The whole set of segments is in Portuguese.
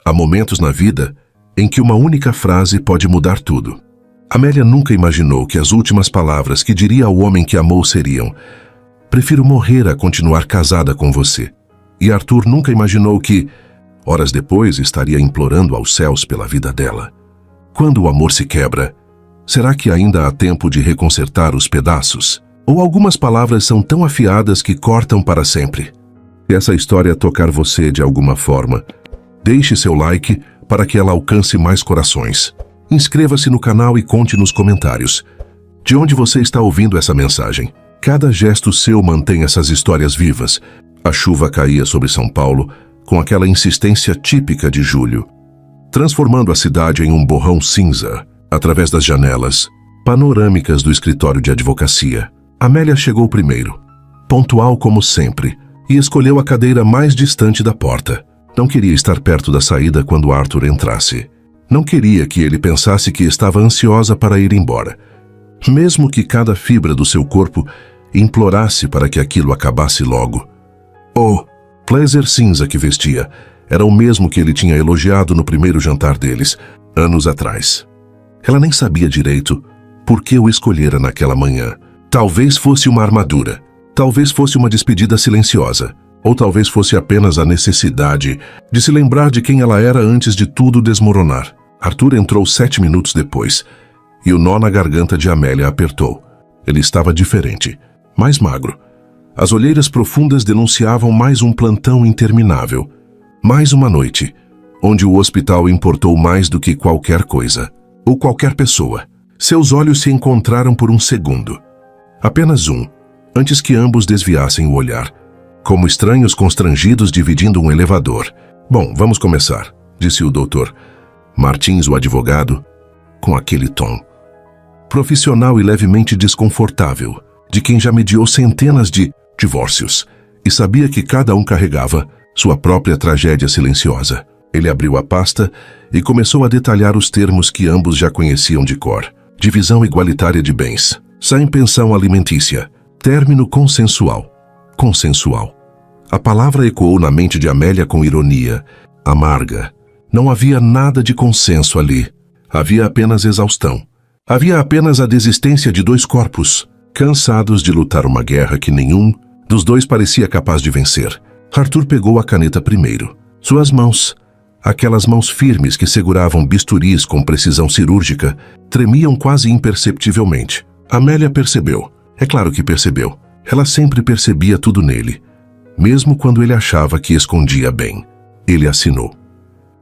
Há momentos na vida em que uma única frase pode mudar tudo. Amélia nunca imaginou que as últimas palavras que diria ao homem que amou seriam: prefiro morrer a continuar casada com você. E Arthur nunca imaginou que, horas depois, estaria implorando aos céus pela vida dela. Quando o amor se quebra, será que ainda há tempo de reconsertar os pedaços? Ou algumas palavras são tão afiadas que cortam para sempre? Se essa história tocar você de alguma forma, deixe seu like para que ela alcance mais corações. Inscreva-se no canal e conte nos comentários de onde você está ouvindo essa mensagem. Cada gesto seu mantém essas histórias vivas. A chuva caía sobre São Paulo com aquela insistência típica de julho, transformando a cidade em um borrão cinza. Através das janelas panorâmicas do escritório de advocacia, Amélia chegou primeiro, pontual como sempre, e escolheu a cadeira mais distante da porta. Não queria estar perto da saída quando Arthur entrasse. Não queria que ele pensasse que estava ansiosa para ir embora, mesmo que cada fibra do seu corpo implorasse para que aquilo acabasse logo. O blazer cinza que vestia era o mesmo que ele tinha elogiado no primeiro jantar deles, anos atrás. Ela nem sabia direito por que o escolhera naquela manhã. Talvez fosse uma armadura, talvez fosse uma despedida silenciosa, ou talvez fosse apenas a necessidade de se lembrar de quem ela era antes de tudo desmoronar. Arthur entrou 7 minutos depois, e o nó na garganta de Amélia apertou. Ele estava diferente, mais magro. As olheiras profundas denunciavam mais um plantão interminável, mais uma noite, onde o hospital importou mais do que qualquer coisa, ou qualquer pessoa. Seus olhos se encontraram por um segundo. Apenas um, antes que ambos desviassem o olhar, como estranhos constrangidos dividindo um elevador. Bom, vamos começar, disse o Dr. Martins, o advogado, com aquele tom profissional e levemente desconfortável, de quem já mediou centenas de divórcios e sabia que cada um carregava sua própria tragédia silenciosa. Ele abriu a pasta e começou a detalhar os termos que ambos já conheciam de cor. Divisão igualitária de bens, sem pensão alimentícia, término consensual. Consensual. A palavra ecoou na mente de Amélia com ironia, amarga. Não havia nada de consenso ali. Havia apenas exaustão. Havia apenas a desistência de dois corpos, cansados de lutar uma guerra que nenhum dos dois parecia capaz de vencer. Arthur pegou a caneta primeiro. Suas mãos, aquelas mãos firmes que seguravam bisturis com precisão cirúrgica, tremiam quase imperceptivelmente. Amélia percebeu. É claro que percebeu. Ela sempre percebia tudo nele, mesmo quando ele achava que escondia bem. Ele assinou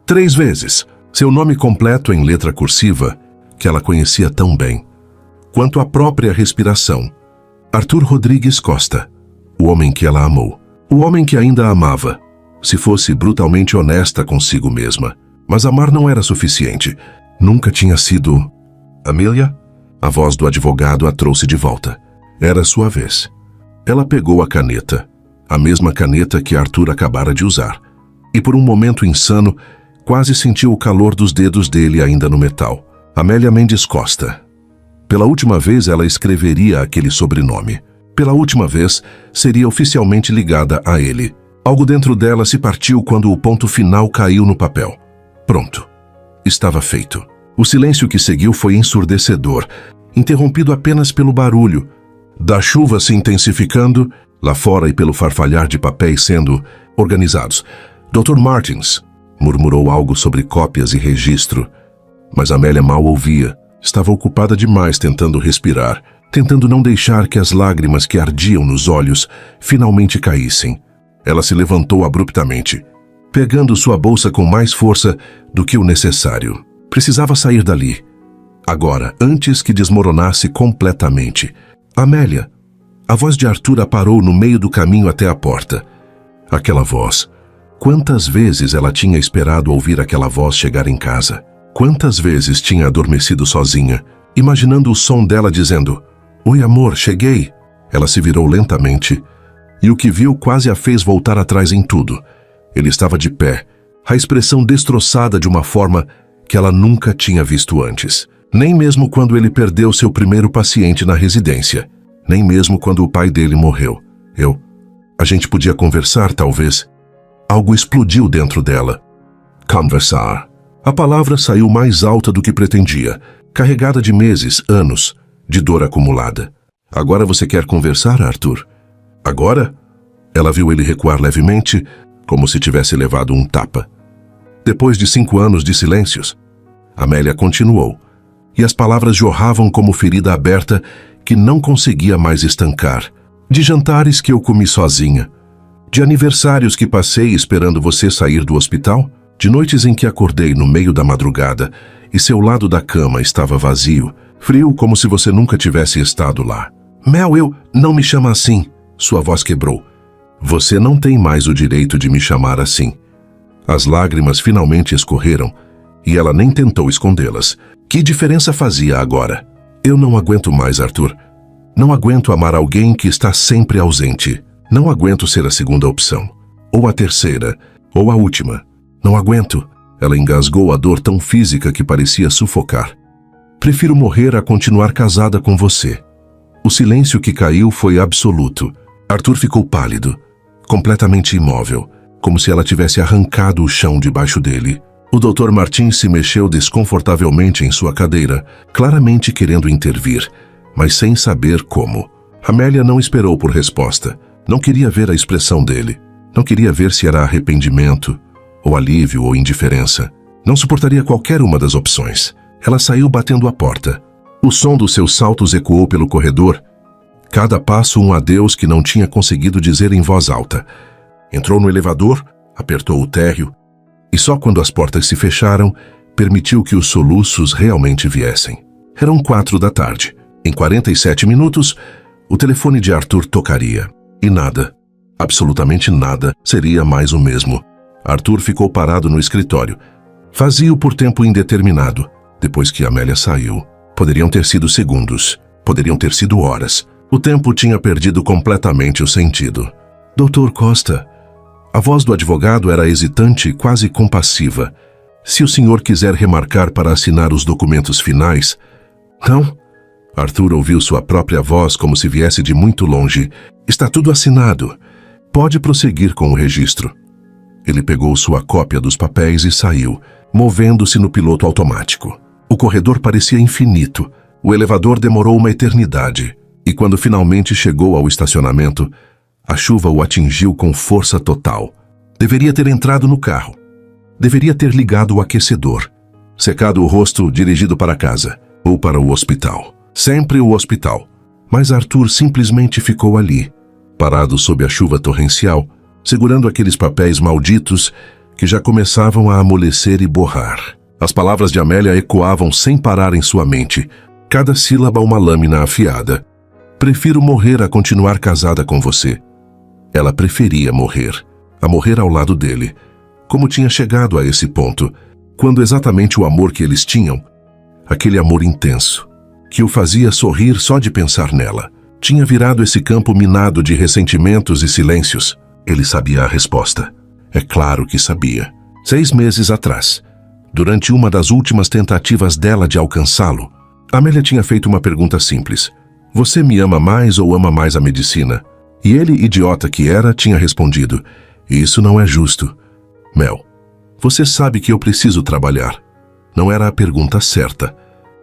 3 vezes, seu nome completo em letra cursiva, que ela conhecia tão bem, quanto a própria respiração. Arthur Rodrigues Costa, o homem que ela amou, o homem que ainda a amava, se fosse brutalmente honesta consigo mesma. Mas amar não era suficiente. Nunca tinha sido... Amélia? A voz do advogado a trouxe de volta. Era sua vez. Ela pegou a caneta, a mesma caneta que Arthur acabara de usar, e por um momento insano, quase sentiu o calor dos dedos dele ainda no metal. Amélia Mendes Costa. Pela última vez ela escreveria aquele sobrenome. Pela última vez, seria oficialmente ligada a ele. Algo dentro dela se partiu quando o ponto final caiu no papel. Pronto. Estava feito. O silêncio que seguiu foi ensurdecedor, interrompido apenas pelo barulho da chuva se intensificando lá fora e pelo farfalhar de papéis sendo organizados. Dr. Martins murmurou algo sobre cópias e registro, mas Amélia mal ouvia. Estava ocupada demais tentando respirar, tentando não deixar que as lágrimas que ardiam nos olhos finalmente caíssem. Ela se levantou abruptamente, pegando sua bolsa com mais força do que o necessário. Precisava sair dali, agora, antes que desmoronasse completamente. Amélia! A voz de Arthur a parou no meio do caminho até a porta. Aquela voz. Quantas vezes ela tinha esperado ouvir aquela voz chegar em casa? Quantas vezes tinha adormecido sozinha, imaginando o som dela dizendo: "Oi, amor, cheguei." Ela se virou lentamente, e o que viu quase a fez voltar atrás em tudo. Ele estava de pé, a expressão destroçada de uma forma que ela nunca tinha visto antes. Nem mesmo quando ele perdeu seu primeiro paciente na residência. Nem mesmo quando o pai dele morreu. A gente podia conversar, talvez. Algo explodiu dentro dela. Conversar. A palavra saiu mais alta do que pretendia, carregada de meses, anos, de dor acumulada. Agora você quer conversar, Arthur? Agora? Ela viu ele recuar levemente, como se tivesse levado um tapa. Depois de 5 anos de silêncios, Amélia continuou, e as palavras jorravam como ferida aberta que não conseguia mais estancar. De jantares que eu comi sozinha, de aniversários que passei esperando você sair do hospital, de noites em que acordei no meio da madrugada e seu lado da cama estava vazio, frio como se você nunca tivesse estado lá. Mel, não me chama assim. Sua voz quebrou. Você não tem mais o direito de me chamar assim. As lágrimas finalmente escorreram e ela nem tentou escondê-las. Que diferença fazia agora? Eu não aguento mais, Arthur. Não aguento amar alguém que está sempre ausente. Não aguento ser a segunda opção. Ou a terceira, ou a última. Não aguento. Ela engasgou a dor tão física que parecia sufocar. Prefiro morrer a continuar casada com você. O silêncio que caiu foi absoluto. Arthur ficou pálido, completamente imóvel, como se ela tivesse arrancado o chão debaixo dele. O Dr. Martins se mexeu desconfortavelmente em sua cadeira, claramente querendo intervir, mas sem saber como. Amélia não esperou por resposta. Não queria ver a expressão dele. Não queria ver se era arrependimento, ou alívio, ou indiferença. Não suportaria qualquer uma das opções. Ela saiu batendo a porta. O som dos seus saltos ecoou pelo corredor. Cada passo um adeus que não tinha conseguido dizer em voz alta. Entrou no elevador, apertou o térreo, e só quando as portas se fecharam, permitiu que os soluços realmente viessem. Eram 4 da tarde. Em 47 minutos, o telefone de Arthur tocaria. E nada, absolutamente nada, seria mais o mesmo. Arthur ficou parado no escritório, vazio por tempo indeterminado, depois que Amélia saiu. Poderiam ter sido segundos, poderiam ter sido horas. O tempo tinha perdido completamente o sentido. Doutor Costa, a voz do advogado era hesitante e quase compassiva. Se o senhor quiser remarcar para assinar os documentos finais... Não? Arthur ouviu sua própria voz como se viesse de muito longe. Está tudo assinado. Pode prosseguir com o registro. Ele pegou sua cópia dos papéis e saiu, movendo-se no piloto automático. O corredor parecia infinito. O elevador demorou uma eternidade. E quando finalmente chegou ao estacionamento, a chuva o atingiu com força total. Deveria ter entrado no carro. Deveria ter ligado o aquecedor. Secado o rosto, dirigido para casa. Ou para o hospital. Sempre o hospital. Mas Arthur simplesmente ficou ali, parado sob a chuva torrencial, segurando aqueles papéis malditos que já começavam a amolecer e borrar. As palavras de Amélia ecoavam sem parar em sua mente, cada sílaba uma lâmina afiada. Prefiro morrer a continuar casada com você. Ela preferia morrer, a morrer ao lado dele. Como tinha chegado a esse ponto, quando exatamente o amor que eles tinham, aquele amor intenso, que o fazia sorrir só de pensar nela, tinha virado esse campo minado de ressentimentos e silêncios. Ele sabia a resposta. É claro que sabia. 6 meses atrás, durante uma das últimas tentativas dela de alcançá-lo, Amélia tinha feito uma pergunta simples. Você me ama mais ou ama mais a medicina? E ele, idiota que era, tinha respondido, isso não é justo. Mel, você sabe que eu preciso trabalhar. Não era a pergunta certa.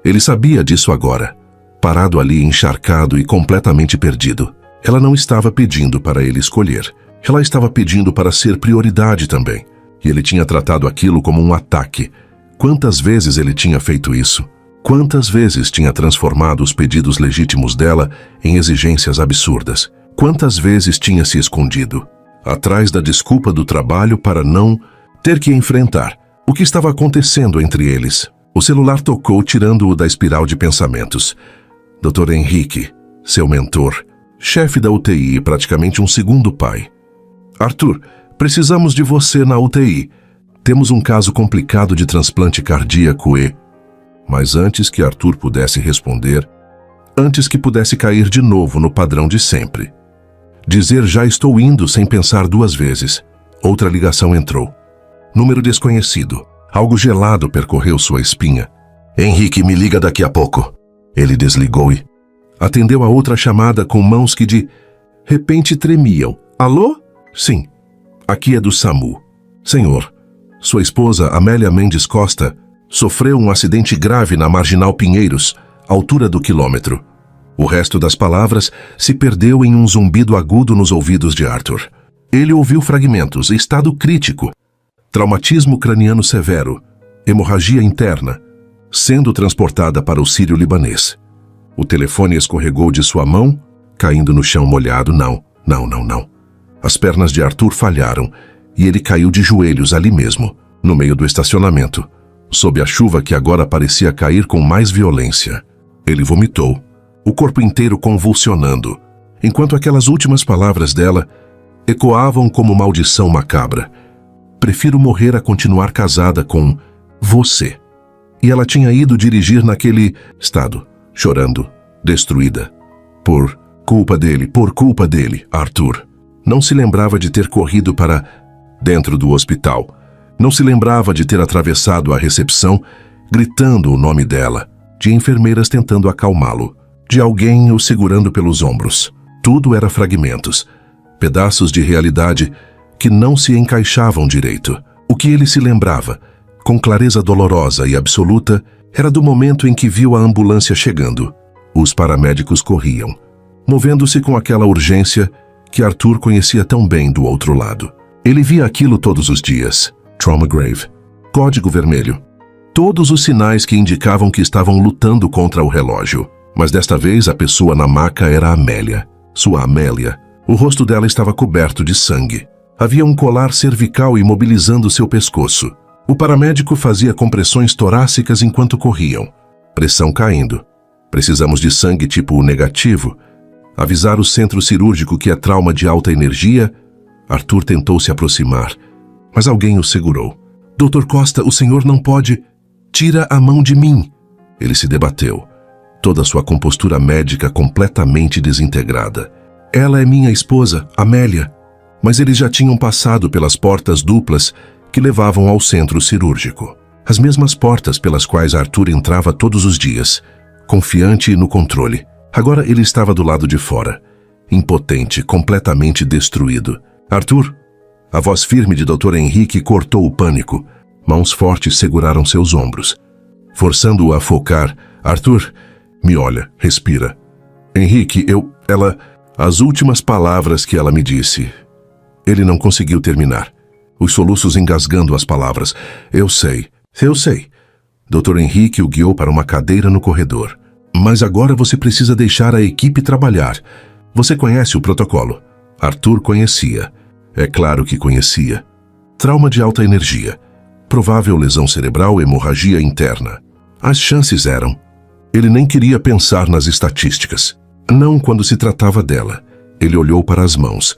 Ele sabia disso agora, parado ali encharcado e completamente perdido. Ela não estava pedindo para ele escolher. Ela estava pedindo para ser prioridade também. E ele tinha tratado aquilo como um ataque. Quantas vezes ele tinha feito isso? Quantas vezes tinha transformado os pedidos legítimos dela em exigências absurdas? Quantas vezes tinha se escondido atrás da desculpa do trabalho para não ter que enfrentar o que estava acontecendo entre eles? O celular tocou, tirando-o da espiral de pensamentos. Dr. Henrique, seu mentor, chefe da UTI e praticamente um segundo pai. Arthur, precisamos de você na UTI. Temos um caso complicado de transplante cardíaco e... Mas antes que Arthur pudesse responder, antes que pudesse cair de novo no padrão de sempre, dizer já estou indo sem pensar 2 vezes, outra ligação entrou. Número desconhecido. Algo gelado percorreu sua espinha. Henrique, me liga daqui a pouco. Ele desligou e atendeu a outra chamada com mãos que de repente tremiam. Alô? Sim. Aqui é do SAMU. Senhor, Sua esposa, Amélia Mendes Costa, sofreu um acidente grave na Marginal Pinheiros, altura do quilômetro. O resto das palavras se perdeu em um zumbido agudo nos ouvidos de Arthur. Ele ouviu fragmentos, estado crítico, traumatismo craniano severo, hemorragia interna, sendo transportada para o Sírio-Libanês. O telefone escorregou de sua mão, caindo no chão molhado. Não. As pernas de Arthur falharam e ele caiu de joelhos ali mesmo, no meio do estacionamento, sob a chuva que agora parecia cair com mais violência. Ele vomitou, o corpo inteiro convulsionando, enquanto aquelas últimas palavras dela ecoavam como maldição macabra. Prefiro morrer a continuar casada com você. E ela tinha ido dirigir naquele estado, chorando, destruída. Por culpa dele, Arthur. Não se lembrava de ter corrido para dentro do hospital. Não se lembrava de ter atravessado a recepção, gritando o nome dela, de enfermeiras tentando acalmá-lo, de alguém o segurando pelos ombros. Tudo era fragmentos, pedaços de realidade que não se encaixavam direito. O que ele se lembrava, com clareza dolorosa e absoluta, era do momento em que viu a ambulância chegando. Os paramédicos corriam, movendo-se com aquela urgência que Arthur conhecia tão bem do outro lado. Ele via aquilo todos os dias. Trauma grave. Código vermelho. Todos os sinais que indicavam que estavam lutando contra o relógio. Mas desta vez a pessoa na maca era Amélia. Sua Amélia. O rosto dela estava coberto de sangue. Havia um colar cervical imobilizando seu pescoço. O paramédico fazia compressões torácicas enquanto corriam. Pressão caindo. Precisamos de sangue tipo negativo. Avisar o centro cirúrgico que é trauma de alta energia. Arthur tentou se aproximar, mas alguém o segurou. Dr. Costa, o senhor não pode... Tira a mão de mim. Ele se debateu, toda sua compostura médica completamente desintegrada. Ela é minha esposa, Amélia. Mas eles já tinham passado pelas portas duplas que levavam ao centro cirúrgico. As mesmas portas pelas quais Arthur entrava todos os dias, confiante e no controle. Agora ele estava do lado de fora, impotente, completamente destruído. Arthur, a voz firme de Dr. Henrique cortou o pânico. Mãos fortes seguraram seus ombros, forçando-o a focar. Arthur, me olha, respira. Henrique, ela... As últimas palavras que ela me disse. Ele não conseguiu terminar, os soluços engasgando as palavras. Eu sei. Dr. Henrique o guiou para uma cadeira no corredor. Mas agora você precisa deixar a equipe trabalhar. Você conhece o protocolo? Arthur conhecia. É claro que conhecia. Trauma de alta energia. Provável lesão cerebral, hemorragia interna. As chances eram. Ele nem queria pensar nas estatísticas. Não quando se tratava dela. Ele olhou para as mãos.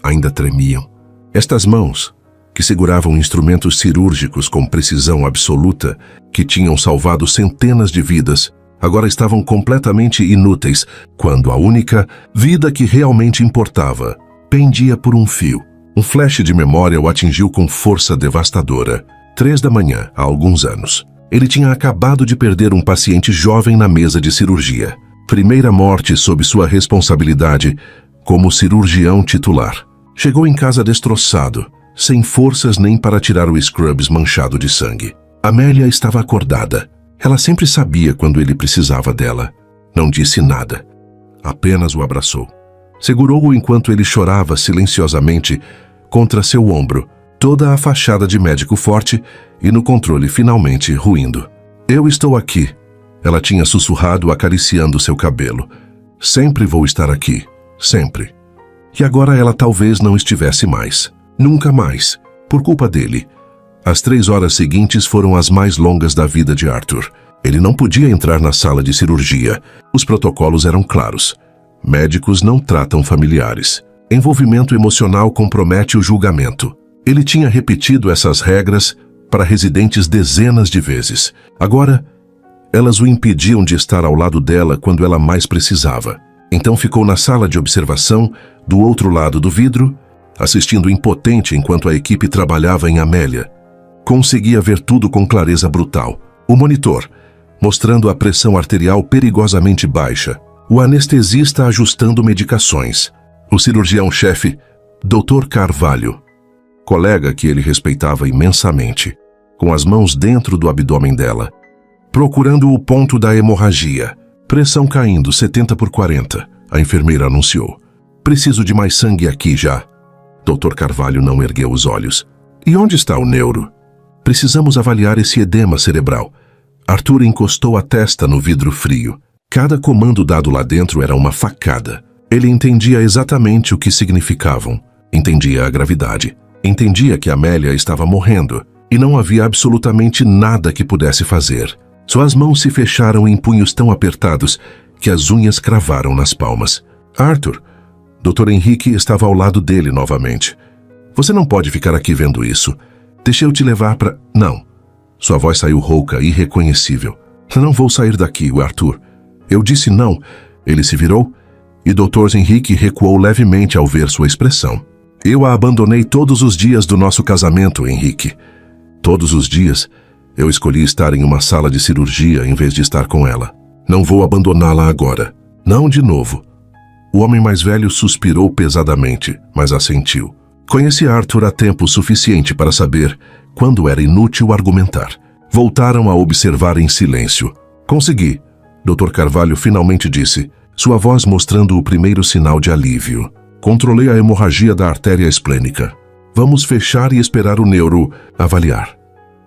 Ainda tremiam. Estas mãos, que seguravam instrumentos cirúrgicos com precisão absoluta, que tinham salvado centenas de vidas, agora estavam completamente inúteis, quando a única vida que realmente importava pendia por um fio. Um flash de memória o atingiu com força devastadora. 3 da manhã, há alguns anos. Ele tinha acabado de perder um paciente jovem na mesa de cirurgia. Primeira morte sob sua responsabilidade como cirurgião titular. Chegou em casa destroçado, sem forças nem para tirar o scrubs manchado de sangue. Amélia estava acordada. Ela sempre sabia quando ele precisava dela. Não disse nada. Apenas o abraçou. Segurou-o enquanto ele chorava silenciosamente contra seu ombro, toda a fachada de médico forte e no controle finalmente ruindo. Eu estou aqui. Ela tinha sussurrado acariciando seu cabelo. Sempre vou estar aqui. Sempre. E agora ela talvez não estivesse mais. Nunca mais. Por culpa dele. As 3 horas seguintes foram as mais longas da vida de Arthur. Ele não podia entrar na sala de cirurgia. Os protocolos eram claros. Médicos não tratam familiares. Envolvimento emocional compromete o julgamento. Ele tinha repetido essas regras para residentes dezenas de vezes. Agora, elas o impediam de estar ao lado dela quando ela mais precisava. Então ficou na sala de observação, do outro lado do vidro, assistindo impotente enquanto a equipe trabalhava em Amélia. Conseguia ver tudo com clareza brutal. O monitor, mostrando a pressão arterial perigosamente baixa. O anestesista ajustando medicações. O cirurgião-chefe, Dr. Carvalho. colega que ele respeitava imensamente, com as mãos dentro do abdômen dela, procurando o ponto da hemorragia. Pressão caindo, 70/40. A enfermeira anunciou. Preciso de mais sangue aqui já. Dr. Carvalho não ergueu os olhos. E onde está o neuro? Precisamos avaliar esse edema cerebral. Arthur encostou a testa no vidro frio. Cada comando dado lá dentro era uma facada. Ele entendia exatamente o que significavam. Entendia a gravidade. Entendia que Amélia estava morrendo e não havia absolutamente nada que pudesse fazer. Suas mãos se fecharam em punhos tão apertados que as unhas cravaram nas palmas. Arthur, Dr. Henrique estava ao lado dele novamente. Você não pode ficar aqui vendo isso. Deixa eu te levar para... Não. Sua voz saiu rouca, irreconhecível. Não vou sair daqui, Arthur. Eu disse não. Ele se virou e Dr. Henrique recuou levemente ao ver sua expressão. Eu a abandonei todos os dias do nosso casamento, Henrique. Todos os dias, eu escolhi estar em uma sala de cirurgia em vez de estar com ela. Não vou abandoná-la agora. Não de novo. O homem mais velho suspirou pesadamente, mas assentiu. Conheci Arthur há tempo suficiente para saber quando era inútil argumentar. Voltaram a observar em silêncio. Consegui, Dr. Carvalho finalmente disse, sua voz mostrando o primeiro sinal de alívio. Controlei a hemorragia da artéria esplênica. Vamos fechar e esperar o neuro avaliar.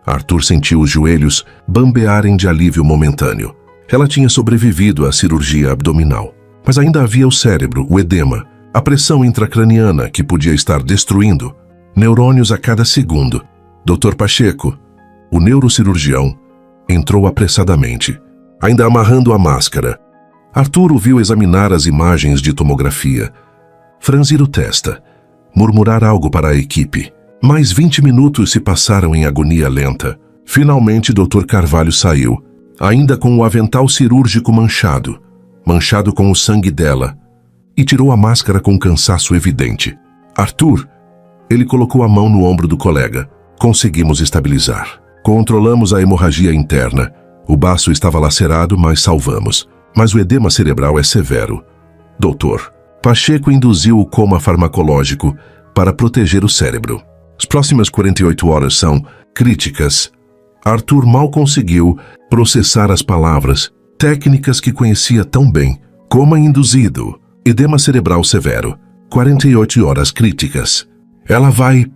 Arthur sentiu os joelhos bambearem de alívio momentâneo. Ela tinha sobrevivido à cirurgia abdominal. Mas ainda havia o cérebro, o edema, a pressão intracraniana que podia estar destruindo neurônios a cada segundo. Dr. Pacheco, o neurocirurgião, entrou apressadamente, ainda amarrando a máscara. Arthur o viu examinar as imagens de tomografia, franzir o testa, murmurar algo para a equipe. Mais 20 minutos se passaram em agonia lenta. Finalmente Dr. Carvalho saiu, ainda com o avental cirúrgico manchado com o sangue dela, e tirou a máscara com cansaço evidente. Arthur, ele colocou a mão no ombro do colega. Conseguimos estabilizar. Controlamos a hemorragia interna. O baço estava lacerado, mas salvamos. Mas o edema cerebral é severo. Doutor, Pacheco induziu o coma farmacológico para proteger o cérebro. As próximas 48 horas são críticas. Arthur mal conseguiu processar as palavras, técnicas que conhecia tão bem. Coma induzido, edema cerebral severo, 48 horas críticas. Ela vai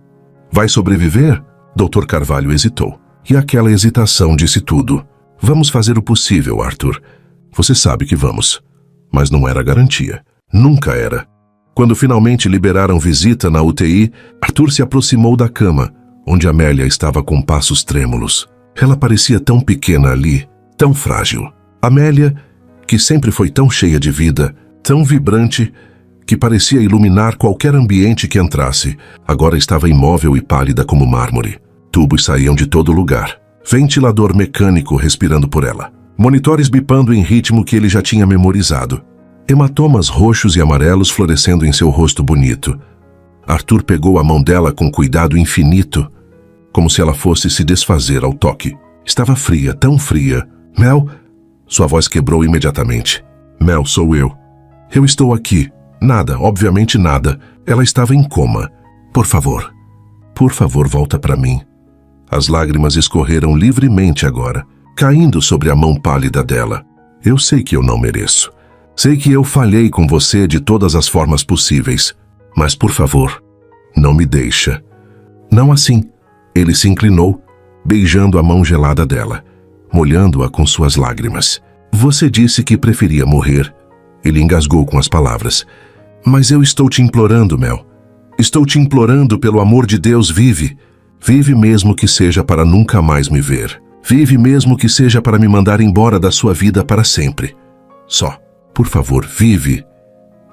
sobreviver? Dr. Carvalho hesitou. E aquela hesitação disse tudo. Vamos fazer o possível, Arthur. Você sabe que vamos. Mas não era garantia. Nunca era. Quando finalmente liberaram visita na UTI, Arthur se aproximou da cama, onde Amélia estava com passos trêmulos. Ela parecia tão pequena ali, tão frágil. Amélia, que sempre foi tão cheia de vida, tão vibrante, que parecia iluminar qualquer ambiente que entrasse, agora estava imóvel e pálida como mármore. Tubos saíam de todo lugar. Ventilador mecânico respirando por ela. Monitores bipando em ritmo que ele já tinha memorizado. Hematomas roxos e amarelos florescendo em seu rosto bonito. Arthur pegou a mão dela com cuidado infinito, como se ela fosse se desfazer ao toque. Estava fria, tão fria. Mel? Sua voz quebrou imediatamente. Mel, sou eu. Eu estou aqui. Nada, obviamente nada. Ela estava em coma. Por favor, volta para mim. As lágrimas escorreram livremente agora, caindo sobre a mão pálida dela. Eu sei que eu não mereço. Sei que eu falhei com você de todas as formas possíveis. Mas, por favor, não me deixa. Não assim. Ele se inclinou, beijando a mão gelada dela, molhando-a com suas lágrimas. Você disse que preferia morrer. Ele engasgou com as palavras. Mas eu estou te implorando, Mel. Estou te implorando, pelo amor de Deus, vive. Vive mesmo que seja para nunca mais me ver. Vive mesmo que seja para me mandar embora da sua vida para sempre. Só, por favor, vive.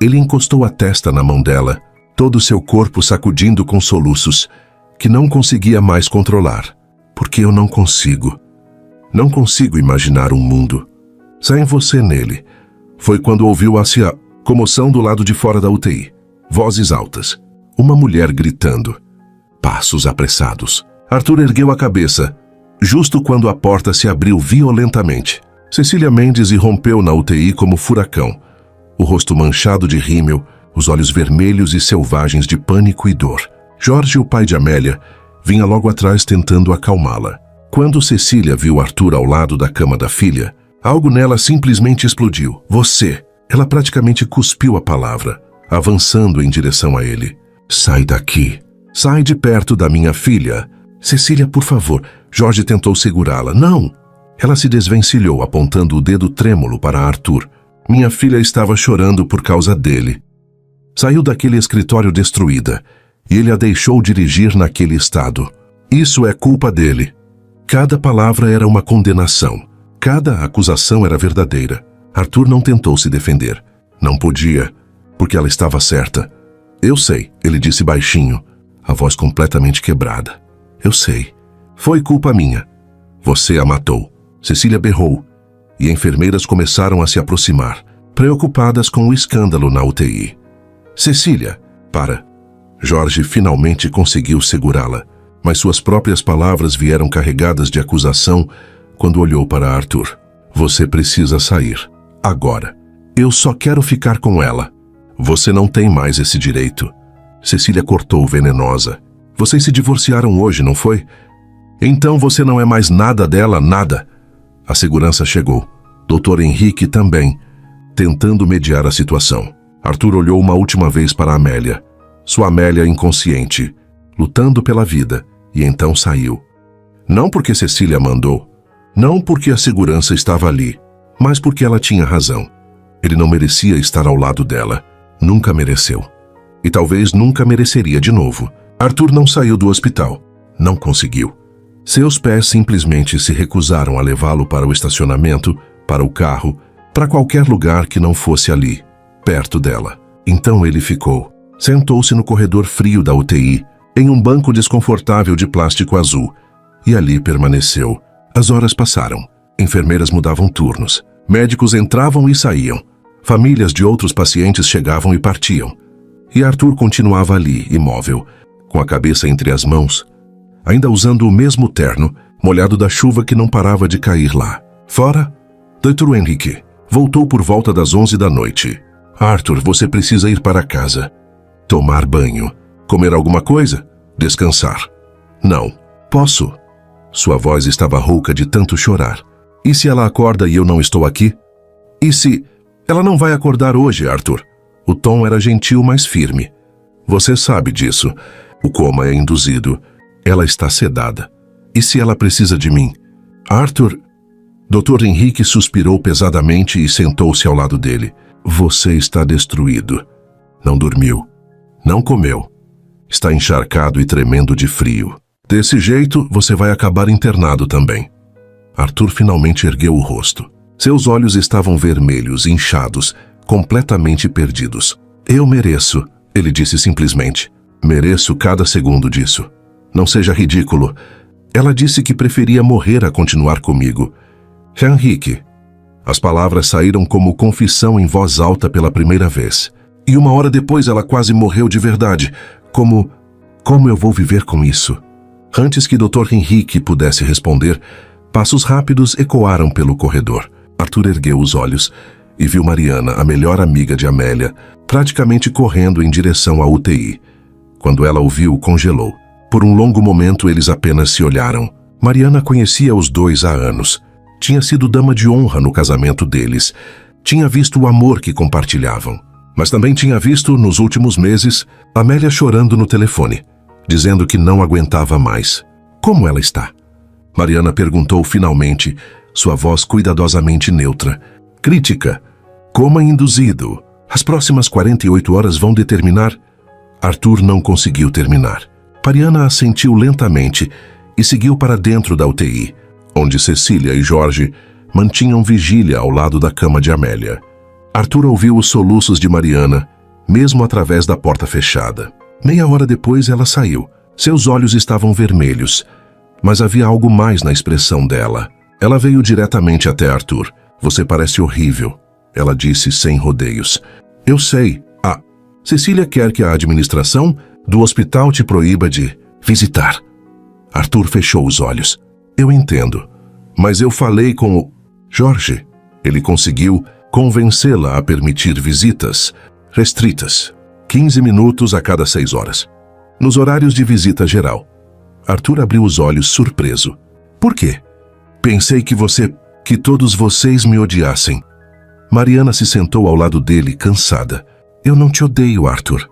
Ele encostou a testa na mão dela, todo o seu corpo sacudindo com soluços, que não conseguia mais controlar. Porque eu não consigo. Não consigo imaginar um mundo sem você nele. Foi quando ouviu a comoção do lado de fora da UTI. Vozes altas. Uma mulher gritando. Passos apressados. Arthur ergueu a cabeça, justo quando a porta se abriu violentamente. Cecília Mendes irrompeu na UTI como furacão. O rosto manchado de rímel, os olhos vermelhos e selvagens de pânico e dor. Jorge, o pai de Amélia, vinha logo atrás tentando acalmá-la. Quando Cecília viu Arthur ao lado da cama da filha, algo nela simplesmente explodiu. Você! Ela praticamente cuspiu a palavra, avançando em direção a ele. Sai daqui! Sai de perto da minha filha! Cecília, por favor! Jorge tentou segurá-la. Não! Ela se desvencilhou, apontando o dedo trêmulo para Arthur. Minha filha estava chorando por causa dele. Saiu daquele escritório destruída, e ele a deixou dirigir naquele estado. Isso é culpa dele. Cada palavra era uma condenação. Cada acusação era verdadeira. Arthur não tentou se defender. Não podia, porque ela estava certa. Eu sei, ele disse baixinho, a voz completamente quebrada. Eu sei. Foi culpa minha. Você a matou. Cecília berrou, e enfermeiras começaram a se aproximar, preocupadas com o escândalo na UTI. Cecília, para. Jorge finalmente conseguiu segurá-la, mas suas próprias palavras vieram carregadas de acusação quando olhou para Arthur. Você precisa sair. Agora. Eu só quero ficar com ela. Você não tem mais esse direito. Cecília cortou venenosa. Vocês se divorciaram hoje, não foi? Então você não é mais nada dela, nada. A segurança chegou. Dr. Henrique também, tentando mediar a situação. Arthur olhou uma última vez para Amélia. Sua Amélia inconsciente, lutando pela vida, e então saiu. Não porque Cecília mandou, não porque a segurança estava ali, mas porque ela tinha razão. Ele não merecia estar ao lado dela. Nunca mereceu. E talvez nunca mereceria de novo. Arthur não saiu do hospital. Não conseguiu. Seus pés simplesmente se recusaram a levá-lo para o estacionamento, para o carro, para qualquer lugar que não fosse ali, perto dela. Então ele ficou. Sentou-se no corredor frio da UTI, em um banco desconfortável de plástico azul, e ali permaneceu. As horas passaram. Enfermeiras mudavam turnos. Médicos entravam e saíam. Famílias de outros pacientes chegavam e partiam. E Arthur continuava ali, imóvel, com a cabeça entre as mãos, ainda usando o mesmo terno, molhado da chuva que não parava de cair lá. Fora, Dr. Henrique voltou por volta das 11 da noite. Arthur, você precisa ir para casa. Tomar banho. Comer alguma coisa? Descansar. Não. Posso? Sua voz estava rouca de tanto chorar. E se ela acorda e eu não estou aqui? E se... Ela não vai acordar hoje, Arthur. O tom era gentil, mas firme. Você sabe disso. O coma é induzido. Ela está sedada. E se ela precisa de mim? Arthur... Dr. Henrique suspirou pesadamente e sentou-se ao lado dele. Você está destruído. Não dormiu. Não comeu. Está encharcado e tremendo de frio. Desse jeito, você vai acabar internado também. Arthur finalmente ergueu o rosto. Seus olhos estavam vermelhos, inchados, completamente perdidos. Eu mereço, ele disse simplesmente. Mereço cada segundo disso. Não seja ridículo. Ela disse que preferia morrer a continuar comigo. Henrique. As palavras saíram como confissão em voz alta pela primeira vez. E 1 hora depois ela quase morreu de verdade. Como eu vou viver com isso? Antes que Dr. Henrique pudesse responder, passos rápidos ecoaram pelo corredor. Arthur ergueu os olhos e viu Mariana, a melhor amiga de Amélia, praticamente correndo em direção à UTI. Quando ela o viu, congelou. Por um longo momento eles apenas se olharam. Mariana conhecia os dois há anos. Tinha sido dama de honra no casamento deles. Tinha visto o amor que compartilhavam. Mas também tinha visto, nos últimos meses, Amélia chorando no telefone, dizendo que não aguentava mais. Como ela está? Mariana perguntou finalmente, sua voz cuidadosamente neutra. Crítica. Coma induzido. As próximas 48 horas vão determinar... Arthur não conseguiu terminar. Mariana assentiu lentamente e seguiu para dentro da UTI, onde Cecília e Jorge mantinham vigília ao lado da cama de Amélia. Arthur ouviu os soluços de Mariana, mesmo através da porta fechada. Meia hora depois ela saiu. Seus olhos estavam vermelhos, mas havia algo mais na expressão dela. Ela veio diretamente até Arthur. Você parece horrível, ela disse sem rodeios. Eu sei. Cecília quer que a administração do hospital te proíba de visitar. Arthur fechou os olhos. Eu entendo, mas eu falei com o Jorge. Ele conseguiu convencê-la a permitir visitas restritas, 15 minutos a cada 6 horas. nos horários de visita geral. Arthur abriu os olhos surpreso. Por quê? Pensei que todos vocês me odiassem. Mariana se sentou ao lado dele, cansada. Eu não te odeio, Arthur.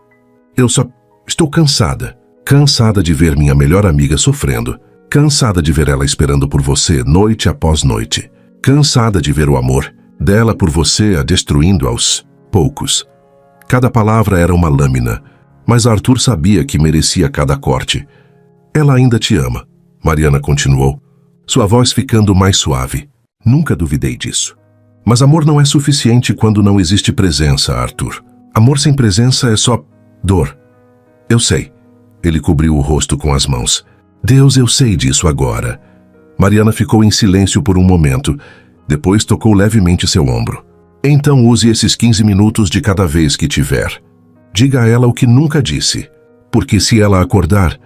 Eu só estou cansada. Cansada de ver minha melhor amiga sofrendo. Cansada de ver ela esperando por você noite após noite. Cansada de ver o amor dela por você a destruindo aos poucos. Cada palavra era uma lâmina, mas Arthur sabia que merecia cada corte. Ela ainda te ama, Mariana continuou, sua voz ficando mais suave. Nunca duvidei disso. Mas amor não é suficiente quando não existe presença, Arthur. Amor sem presença é só dor. Eu sei. Ele cobriu o rosto com as mãos. Deus, eu sei disso agora. Mariana ficou em silêncio por um momento. Depois tocou levemente seu ombro. Então use esses 15 minutos de cada vez que tiver. Diga a ela o que nunca disse. Porque se ela acordar,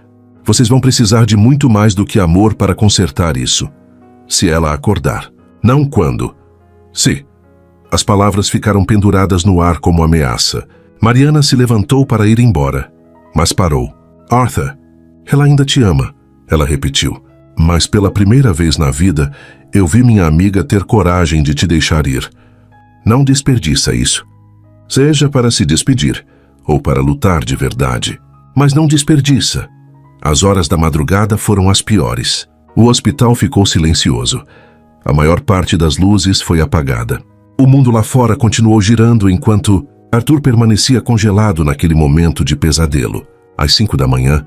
vocês vão precisar de muito mais do que amor para consertar isso. Se ela acordar. Não quando. Se. As palavras ficaram penduradas no ar como ameaça. Mariana se levantou para ir embora, mas parou. Arthur, ela ainda te ama, ela repetiu. Mas pela primeira vez na vida, eu vi minha amiga ter coragem de te deixar ir. Não desperdiça isso. Seja para se despedir, ou para lutar de verdade. Mas não desperdiça. As horas da madrugada foram as piores. O hospital ficou silencioso. A maior parte das luzes foi apagada. O mundo lá fora continuou girando enquanto Arthur permanecia congelado naquele momento de pesadelo. Às 5 da manhã,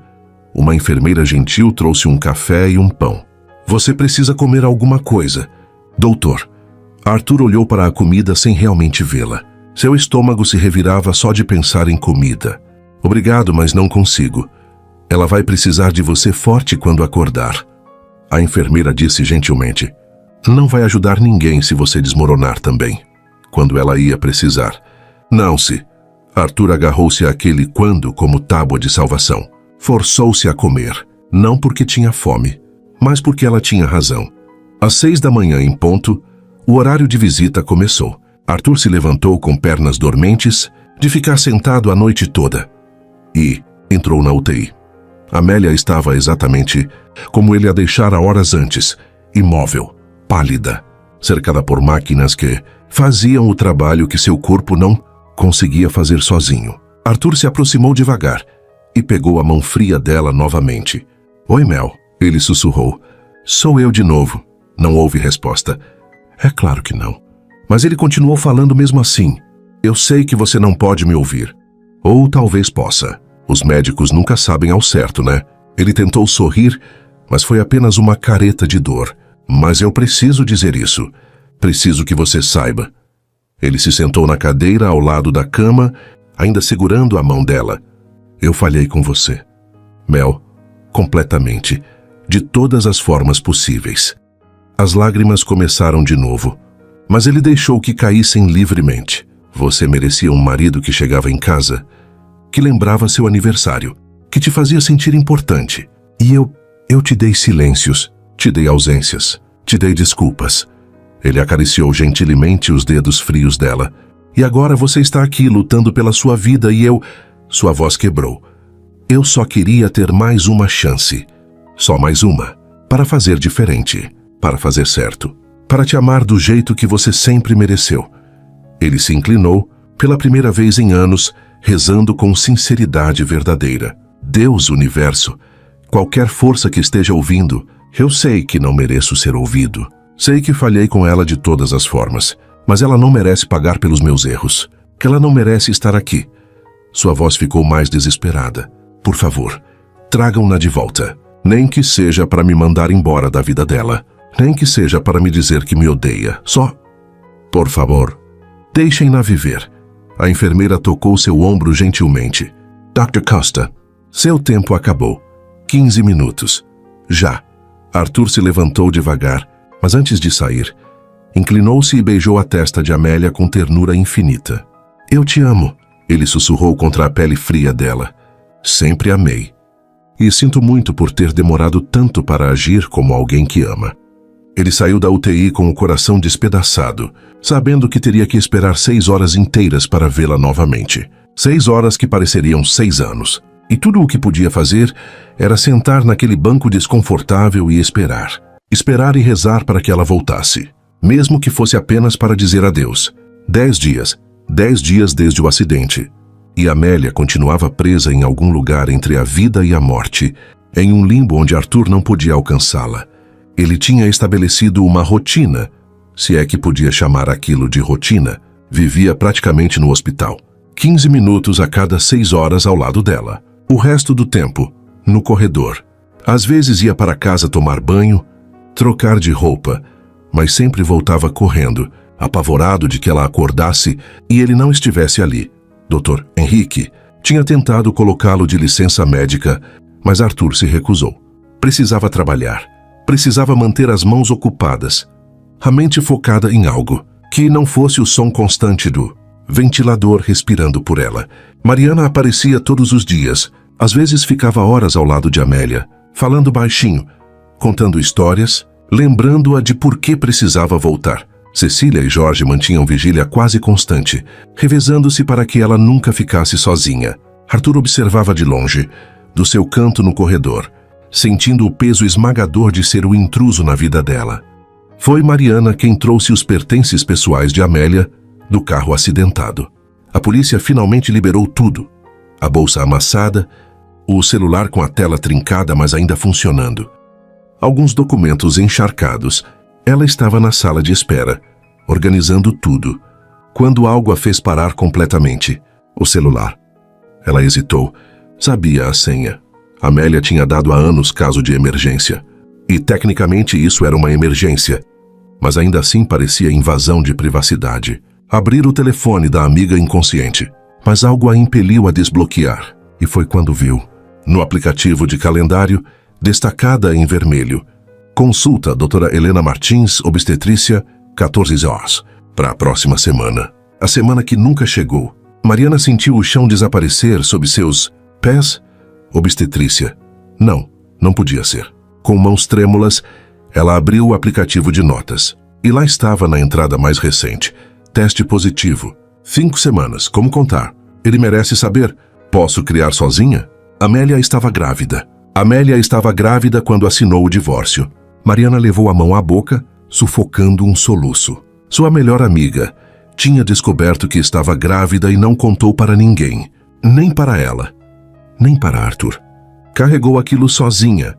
uma enfermeira gentil trouxe um café e um pão. Você precisa comer alguma coisa. Doutor. Arthur olhou para a comida sem realmente vê-la. Seu estômago se revirava só de pensar em comida. Obrigado, mas não consigo. Ela vai precisar de você forte quando acordar. A enfermeira disse gentilmente. Não vai ajudar ninguém se você desmoronar também. Quando ela ia precisar. Não se. Arthur agarrou-se àquele quando como tábua de salvação. Forçou-se a comer. Não porque tinha fome, mas porque ela tinha razão. Às 6 da manhã em ponto, o horário de visita começou. Arthur se levantou com pernas dormentes, de ficar sentado a noite toda. E entrou na UTI. Amélia estava exatamente como ele a deixara horas antes, imóvel, pálida, cercada por máquinas que faziam o trabalho que seu corpo não conseguia fazer sozinho. Arthur se aproximou devagar e pegou a mão fria dela novamente. Oi, Mel, ele sussurrou. Sou eu de novo. Não houve resposta. É claro que não. Mas ele continuou falando mesmo assim. Eu sei que você não pode me ouvir. Ou talvez possa. Os médicos nunca sabem ao certo, né? Ele tentou sorrir, mas foi apenas uma careta de dor. Mas eu preciso dizer isso. Preciso que você saiba. Ele se sentou na cadeira ao lado da cama, ainda segurando a mão dela. Eu falhei com você. Mel, completamente. De todas as formas possíveis. As lágrimas começaram de novo, mas ele deixou que caíssem livremente. Você merecia um marido que chegava em casa, que lembrava seu aniversário, que te fazia sentir importante. E eu te dei silêncios, te dei ausências, te dei desculpas. Ele acariciou gentilmente os dedos frios dela. E agora você está aqui lutando pela sua vida e eu... Sua voz quebrou. Eu só queria ter mais uma chance. Só mais uma. Para fazer diferente. Para fazer certo. Para te amar do jeito que você sempre mereceu. Ele se inclinou, pela primeira vez em anos, rezando com sinceridade verdadeira. Deus, universo, qualquer força que esteja ouvindo, eu sei que não mereço ser ouvido. Sei que falhei com ela de todas as formas, mas ela não merece pagar pelos meus erros. Ela não merece estar aqui. Sua voz ficou mais desesperada. Por favor, tragam-na de volta. Nem que seja para me mandar embora da vida dela. Nem que seja para me dizer que me odeia. Só, por favor, deixem-na viver. A enfermeira tocou seu ombro gentilmente. Dr. Costa, seu tempo acabou. 15 minutos. Já. Arthur se levantou devagar, mas antes de sair, inclinou-se e beijou a testa de Amélia com ternura infinita. Eu te amo, ele sussurrou contra a pele fria dela. Sempre amei. E sinto muito por ter demorado tanto para agir como alguém que ama. Ele saiu da UTI com o coração despedaçado, sabendo que teria que esperar 6 horas inteiras para vê-la novamente. 6 horas que pareceriam 6 anos. E tudo o que podia fazer era sentar naquele banco desconfortável e esperar. Esperar e rezar para que ela voltasse. Mesmo que fosse apenas para dizer adeus. 10 dias. 10 dias desde o acidente. E Amélia continuava presa em algum lugar entre a vida e a morte, em um limbo onde Arthur não podia alcançá-la. Ele tinha estabelecido uma rotina, se é que podia chamar aquilo de rotina. Vivia praticamente no hospital. 15 minutos a cada 6 horas ao lado dela. O resto do tempo, no corredor. Às vezes ia para casa tomar banho, trocar de roupa, mas sempre voltava correndo, apavorado de que ela acordasse e ele não estivesse ali. Dr. Henrique tinha tentado colocá-lo de licença médica, mas Arthur se recusou. Precisava trabalhar. Precisava manter as mãos ocupadas, a mente focada em algo, que não fosse o som constante do ventilador respirando por ela. Mariana aparecia todos os dias. Às vezes ficava horas ao lado de Amélia, falando baixinho, contando histórias, lembrando-a de por que precisava voltar. Cecília e Jorge mantinham vigília quase constante, revezando-se para que ela nunca ficasse sozinha. Arthur observava de longe, do seu canto no corredor, sentindo o peso esmagador de ser o intruso na vida dela. Foi Mariana quem trouxe os pertences pessoais de Amélia do carro acidentado. A polícia finalmente liberou tudo. A bolsa amassada, o celular com a tela trincada, mas ainda funcionando. Alguns documentos encharcados. Ela estava na sala de espera, organizando tudo, quando algo a fez parar completamente. O celular. Ela hesitou. Sabia a senha. Amélia tinha dado há anos caso de emergência. E tecnicamente isso era uma emergência. Mas ainda assim parecia invasão de privacidade. Abrir o telefone da amiga inconsciente. Mas algo a impeliu a desbloquear. E foi quando viu, no aplicativo de calendário, destacada em vermelho: consulta doutora Helena Martins, obstetrícia, 14 horas, para a próxima semana. A semana que nunca chegou. Mariana sentiu o chão desaparecer sob seus pés. Obstetrícia. Não podia ser. Com mãos trêmulas, ela abriu o aplicativo de notas. E lá estava na entrada mais recente: teste positivo. 5 semanas, como contar? Ele merece saber. Posso criar sozinha? Amélia estava grávida. Amélia estava grávida quando assinou o divórcio. Mariana levou a mão à boca, sufocando um soluço. Sua melhor amiga tinha descoberto que estava grávida e não contou para ninguém. Nem para ela. Nem para Arthur. Carregou aquilo sozinha,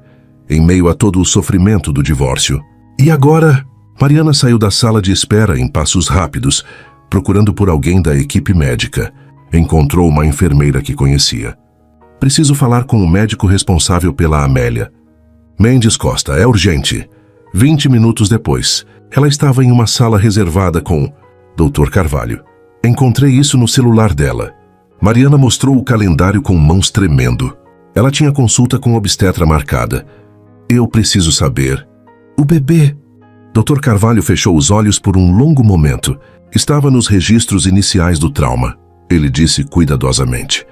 em meio a todo o sofrimento do divórcio. E agora, Mariana saiu da sala de espera em passos rápidos, procurando por alguém da equipe médica. Encontrou uma enfermeira que conhecia. Preciso falar com o médico responsável pela Amélia. Mendes Costa, é urgente. 20 minutos depois, ela estava em uma sala reservada com Dr. Carvalho. Encontrei isso no celular dela. Mariana mostrou o calendário com mãos tremendo. Ela tinha consulta com obstetra marcada. Eu preciso saber. O bebê. Dr. Carvalho fechou os olhos por um longo momento. Estava nos registros iniciais do trauma. Ele disse cuidadosamente: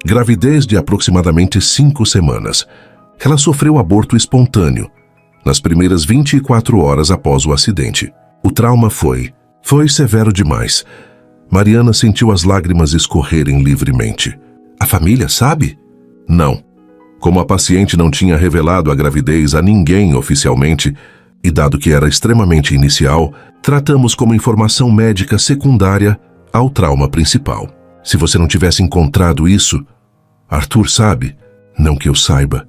gravidez de aproximadamente 5 semanas. Ela sofreu aborto espontâneo, nas primeiras 24 horas após o acidente. O trauma foi severo demais. Mariana sentiu as lágrimas escorrerem livremente. A família sabe? Não. Como a paciente não tinha revelado a gravidez a ninguém oficialmente, e dado que era extremamente inicial, tratamos como informação médica secundária ao trauma principal. Se você não tivesse encontrado isso, Arthur sabe? Não que eu saiba.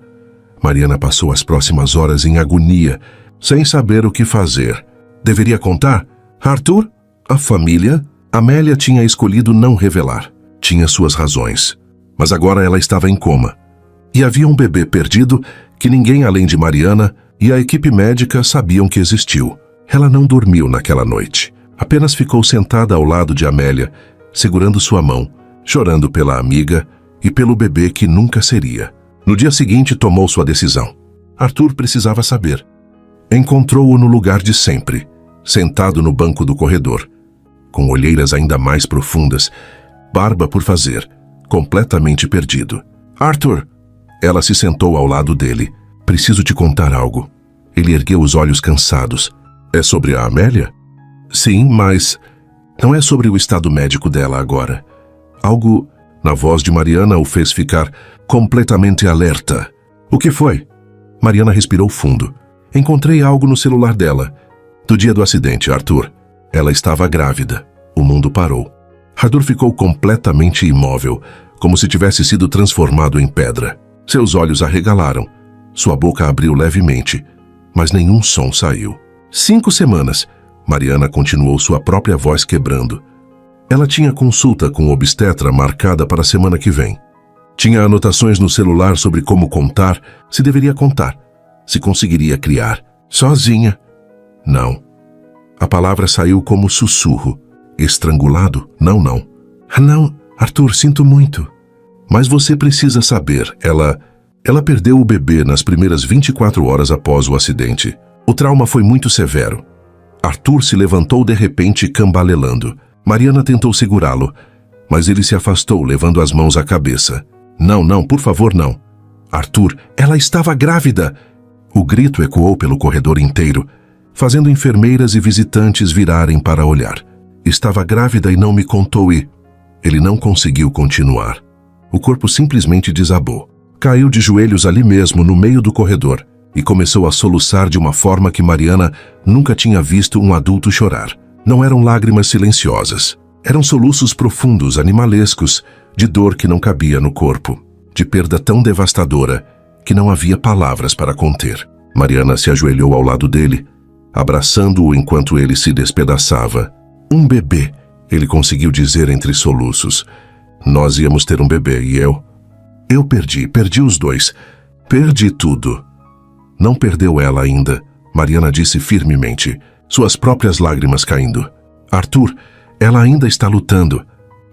Mariana passou as próximas horas em agonia, sem saber o que fazer. Deveria contar? Arthur? A família? Amélia tinha escolhido não revelar. Tinha suas razões. Mas agora ela estava em coma. E havia um bebê perdido que ninguém além de Mariana e a equipe médica sabiam que existiu. Ela não dormiu naquela noite. Apenas ficou sentada ao lado de Amélia, segurando sua mão, chorando pela amiga e pelo bebê que nunca seria. No dia seguinte, tomou sua decisão. Arthur precisava saber. Encontrou-o no lugar de sempre, sentado no banco do corredor, com olheiras ainda mais profundas, barba por fazer, completamente perdido. Arthur! Ela se sentou ao lado dele. Preciso te contar algo. Ele ergueu os olhos cansados. É sobre a Amélia? Sim, mas não é sobre o estado médico dela agora. Algo na voz de Mariana o fez ficar completamente alerta. O que foi? Mariana respirou fundo. Encontrei algo no celular dela. Do dia do acidente, Arthur. Ela estava grávida. O mundo parou. Arthur ficou completamente imóvel, como se tivesse sido transformado em pedra. Seus olhos arregalaram. Sua boca abriu levemente, mas nenhum som saiu. 5 semanas. Mariana continuou, sua própria voz quebrando. Ela tinha consulta com o obstetra marcada para a semana que vem. Tinha anotações no celular sobre como contar, se deveria contar, se conseguiria criar. Sozinha. Não. A palavra saiu como sussurro. Estrangulado? Não, não. Não, Arthur, sinto muito. Mas você precisa saber, ela perdeu o bebê nas primeiras 24 horas após o acidente. O trauma foi muito severo. Arthur se levantou de repente, cambalelando. Mariana tentou segurá-lo, mas ele se afastou, levando as mãos à cabeça. Não, não, por favor, não. Arthur, ela estava grávida! O grito ecoou pelo corredor inteiro, fazendo enfermeiras e visitantes virarem para olhar. Estava grávida e não me contou e... Ele não conseguiu continuar. O corpo simplesmente desabou. Caiu de joelhos ali mesmo, no meio do corredor, e começou a soluçar de uma forma que Mariana nunca tinha visto um adulto chorar. Não eram lágrimas silenciosas. Eram soluços profundos, animalescos, de dor que não cabia no corpo, de perda tão devastadora que não havia palavras para conter. Mariana se ajoelhou ao lado dele, abraçando-o enquanto ele se despedaçava. Um bebê, ele conseguiu dizer entre soluços. Nós íamos ter um bebê e eu perdi os dois. Perdi tudo. Não perdeu ela ainda, Mariana disse firmemente, suas próprias lágrimas caindo. Arthur, ela ainda está lutando.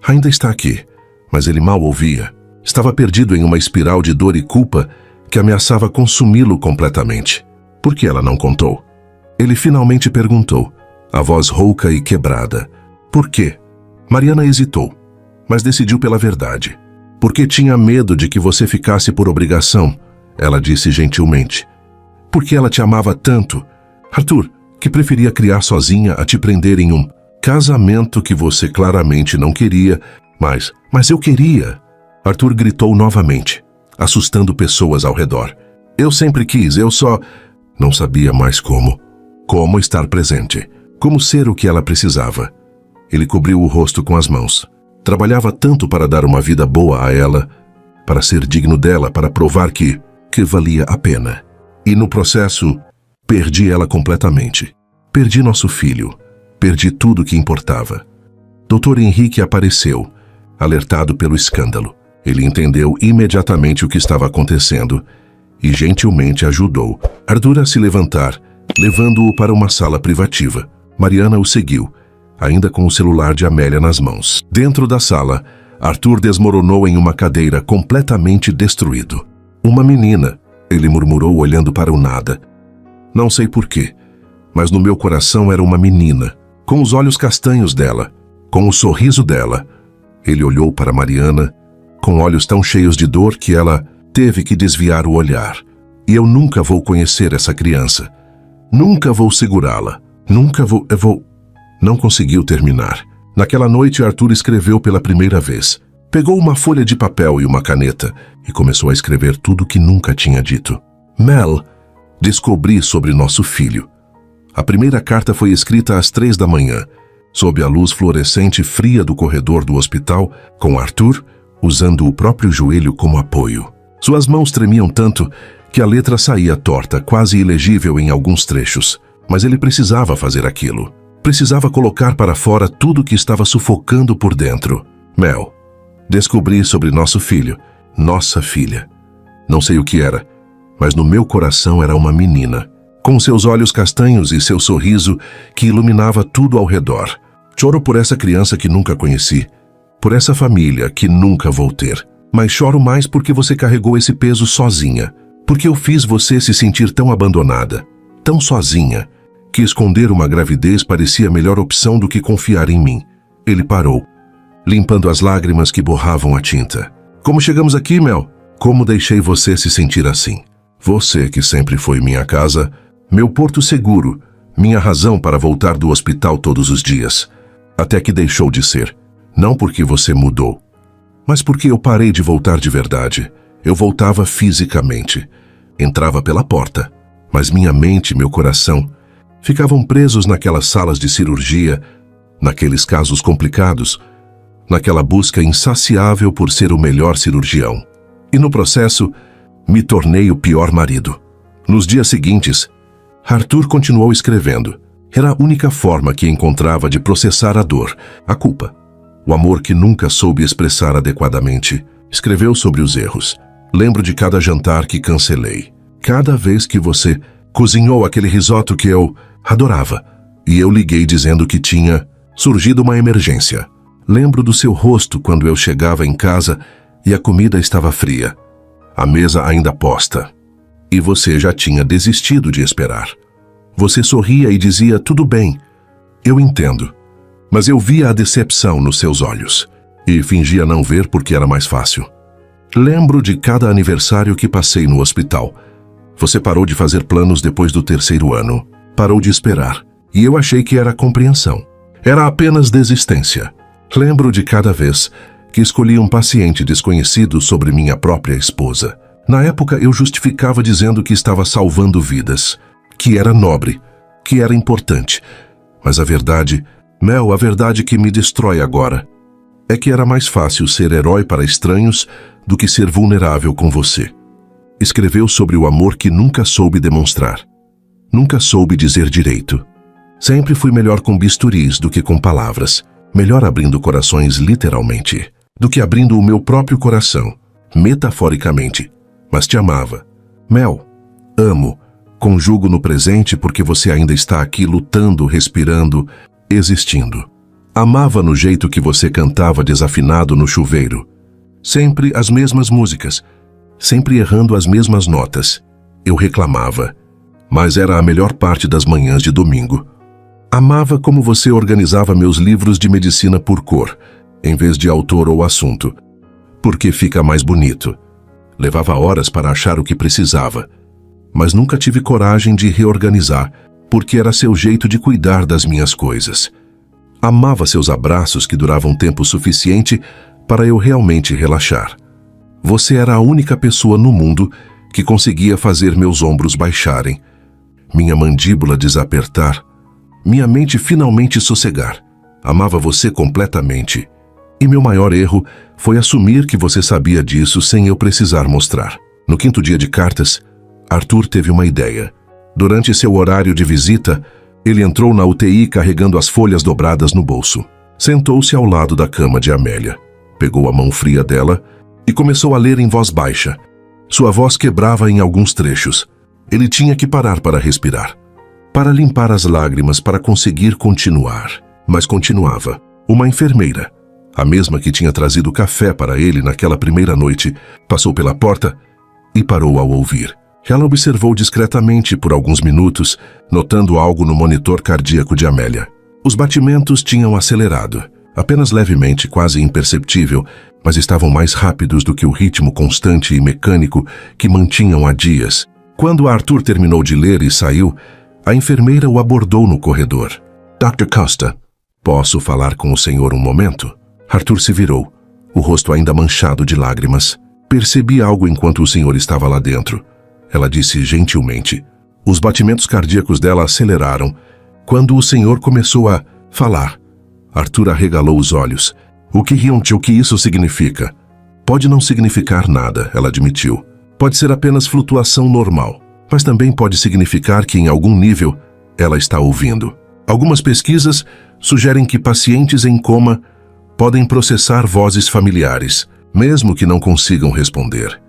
Ainda está aqui. Mas ele mal ouvia. Estava perdido em uma espiral de dor e culpa que ameaçava consumi-lo completamente. Por que ela não contou? Ele finalmente perguntou, a voz rouca e quebrada. Por quê? Mariana hesitou, mas decidiu pela verdade. Porque tinha medo de que você ficasse por obrigação, ela disse gentilmente. Porque ela te amava tanto, Arthur, que preferia criar sozinha a te prender em um casamento que você claramente não queria, mas eu queria. Arthur gritou novamente, assustando pessoas ao redor. Eu sempre quis, eu só... Não sabia mais como. Como estar presente. Como ser o que ela precisava. Ele cobriu o rosto com as mãos. Trabalhava tanto para dar uma vida boa a ela, para ser digno dela, para provar que valia a pena. E no processo, perdi ela completamente. Perdi nosso filho. Perdi tudo que importava. Dr. Henrique apareceu, alertado pelo escândalo. Ele entendeu imediatamente o que estava acontecendo e gentilmente ajudou Arthur a se levantar, levando-o para uma sala privativa. Mariana o seguiu, ainda com o celular de Amélia nas mãos. Dentro da sala, Arthur desmoronou em uma cadeira, completamente destruído. Uma menina, ele murmurou olhando para o nada. Não sei porquê, mas no meu coração era uma menina, com os olhos castanhos dela, com o sorriso dela. Ele olhou para Mariana, com olhos tão cheios de dor que ela teve que desviar o olhar. E eu nunca vou conhecer essa criança. Nunca vou segurá-la. Nunca vou... Não conseguiu terminar. Naquela noite, Arthur escreveu pela primeira vez. Pegou uma folha de papel e uma caneta e começou a escrever tudo o que nunca tinha dito. Mel, descobri sobre nosso filho. A primeira carta foi escrita às 3 da manhã, sob a luz fluorescente fria do corredor do hospital, com Arthur usando o próprio joelho como apoio. Suas mãos tremiam tanto que a letra saía torta, quase ilegível em alguns trechos. Mas ele precisava fazer aquilo. Precisava colocar para fora tudo que estava sufocando por dentro. Mel, descobri sobre nosso filho, nossa filha. Não sei o que era, mas no meu coração era uma menina, com seus olhos castanhos e seu sorriso que iluminava tudo ao redor. Choro por essa criança que nunca conheci, por essa família que nunca vou ter. Mas choro mais porque você carregou esse peso sozinha, porque eu fiz você se sentir tão abandonada, tão sozinha, que esconder uma gravidez parecia a melhor opção do que confiar em mim. Ele parou, limpando as lágrimas que borravam a tinta. Como chegamos aqui, Mel? Como deixei você se sentir assim? Você que sempre foi minha casa, meu porto seguro, minha razão para voltar do hospital todos os dias. Até que deixou de ser. Não porque você mudou, Mas porque eu parei de voltar de verdade. Eu voltava fisicamente. Entrava pela porta, mas minha mente e meu coração ficavam presos naquelas salas de cirurgia, naqueles casos complicados, naquela busca insaciável por ser o melhor cirurgião. E no processo, me tornei o pior marido. Nos dias seguintes, Arthur continuou escrevendo. Era a única forma que encontrava de processar a dor, a culpa. O amor que nunca soube expressar adequadamente. Escreveu sobre os erros. Lembro de cada jantar que cancelei. Cada vez que você cozinhou aquele risoto que eu adorava. E eu liguei dizendo que tinha surgido uma emergência. Lembro do seu rosto quando eu chegava em casa e a comida estava fria. A mesa ainda posta. E você já tinha desistido de esperar. Você sorria e dizia, tudo bem, eu entendo. Mas eu via a decepção nos seus olhos. E fingia não ver porque era mais fácil. Lembro de cada aniversário que passei no hospital. Você parou de fazer planos depois do 3º ano. Parou de esperar. E eu achei que era compreensão. Era apenas desistência. Lembro de cada vez que escolhi um paciente desconhecido sobre minha própria esposa. Na época eu justificava dizendo que estava salvando vidas, que era nobre, que era importante. Mas a verdade, Mel, a verdade que me destrói agora, é que era mais fácil ser herói para estranhos do que ser vulnerável com você. Escreveu sobre o amor que nunca soube demonstrar. Nunca soube dizer direito. Sempre fui melhor com bisturis do que com palavras. Melhor abrindo corações literalmente, do que abrindo o meu próprio coração, metaforicamente. Mas te amava. Mel, amo. Conjugo no presente porque você ainda está aqui lutando, respirando, existindo. Amava no jeito que você cantava desafinado no chuveiro. Sempre as mesmas músicas, sempre errando as mesmas notas. Eu reclamava, mas era a melhor parte das manhãs de domingo. Amava como você organizava meus livros de medicina por cor, em vez de autor ou assunto, porque fica mais bonito. Levava horas para achar o que precisava, mas nunca tive coragem de reorganizar, porque era seu jeito de cuidar das minhas coisas. Amava seus abraços que duravam tempo suficiente para eu realmente relaxar. Você era a única pessoa no mundo que conseguia fazer meus ombros baixarem, minha mandíbula desapertar, minha mente finalmente sossegar. Amava você completamente. E meu maior erro foi assumir que você sabia disso sem eu precisar mostrar. No 5º dia de cartas, Arthur teve uma ideia. Durante seu horário de visita, ele entrou na UTI carregando as folhas dobradas no bolso. Sentou-se ao lado da cama de Amélia. Pegou a mão fria dela e começou a ler em voz baixa. Sua voz quebrava em alguns trechos. Ele tinha que parar para respirar, para limpar as lágrimas, para conseguir continuar. Mas continuava. Uma enfermeira, a mesma que tinha trazido café para ele naquela primeira noite, passou pela porta e parou ao ouvir. Ela observou discretamente por alguns minutos, notando algo no monitor cardíaco de Amélia. Os batimentos tinham acelerado, apenas levemente, quase imperceptível, mas estavam mais rápidos do que o ritmo constante e mecânico que mantinham há dias. Quando Arthur terminou de ler e saiu, a enfermeira o abordou no corredor. Dr. Costa, posso falar com o senhor um momento? Arthur se virou, o rosto ainda manchado de lágrimas. Percebi algo enquanto o senhor estava lá dentro. Ela disse gentilmente. Os batimentos cardíacos dela aceleraram quando o senhor começou a falar. Arthur arregalou os olhos. O que isso significa? Pode não significar nada, ela admitiu. Pode ser apenas flutuação normal, mas também pode significar que em algum nível ela está ouvindo. Algumas pesquisas sugerem que pacientes em coma podem processar vozes familiares, mesmo que não consigam responder.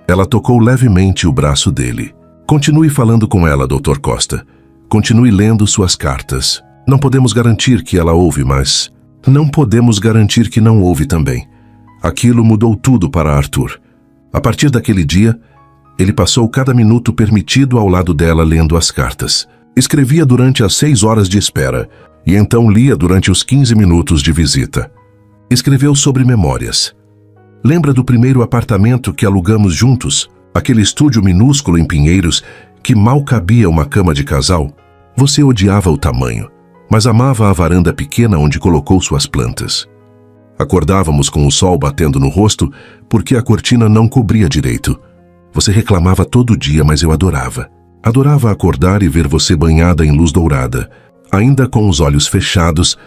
Ela tocou levemente o braço dele. Continue falando com ela, Dr. Costa. Continue lendo suas cartas. Não podemos garantir que ela ouve, mas não podemos garantir que não ouve também. Aquilo mudou tudo para Arthur. A partir daquele dia, ele passou cada minuto permitido ao lado dela lendo as cartas. Escrevia durante as 6 horas de espera e então lia durante os 15 minutos de visita. Escreveu sobre memórias. Lembra do primeiro apartamento que alugamos juntos? Aquele estúdio minúsculo em Pinheiros que mal cabia uma cama de casal? Você odiava o tamanho, mas amava a varanda pequena onde colocou suas plantas. Acordávamos com o sol batendo no rosto porque a cortina não cobria direito. Você reclamava todo dia, mas eu adorava. Adorava acordar e ver você banhada em luz dourada, ainda com os olhos fechados,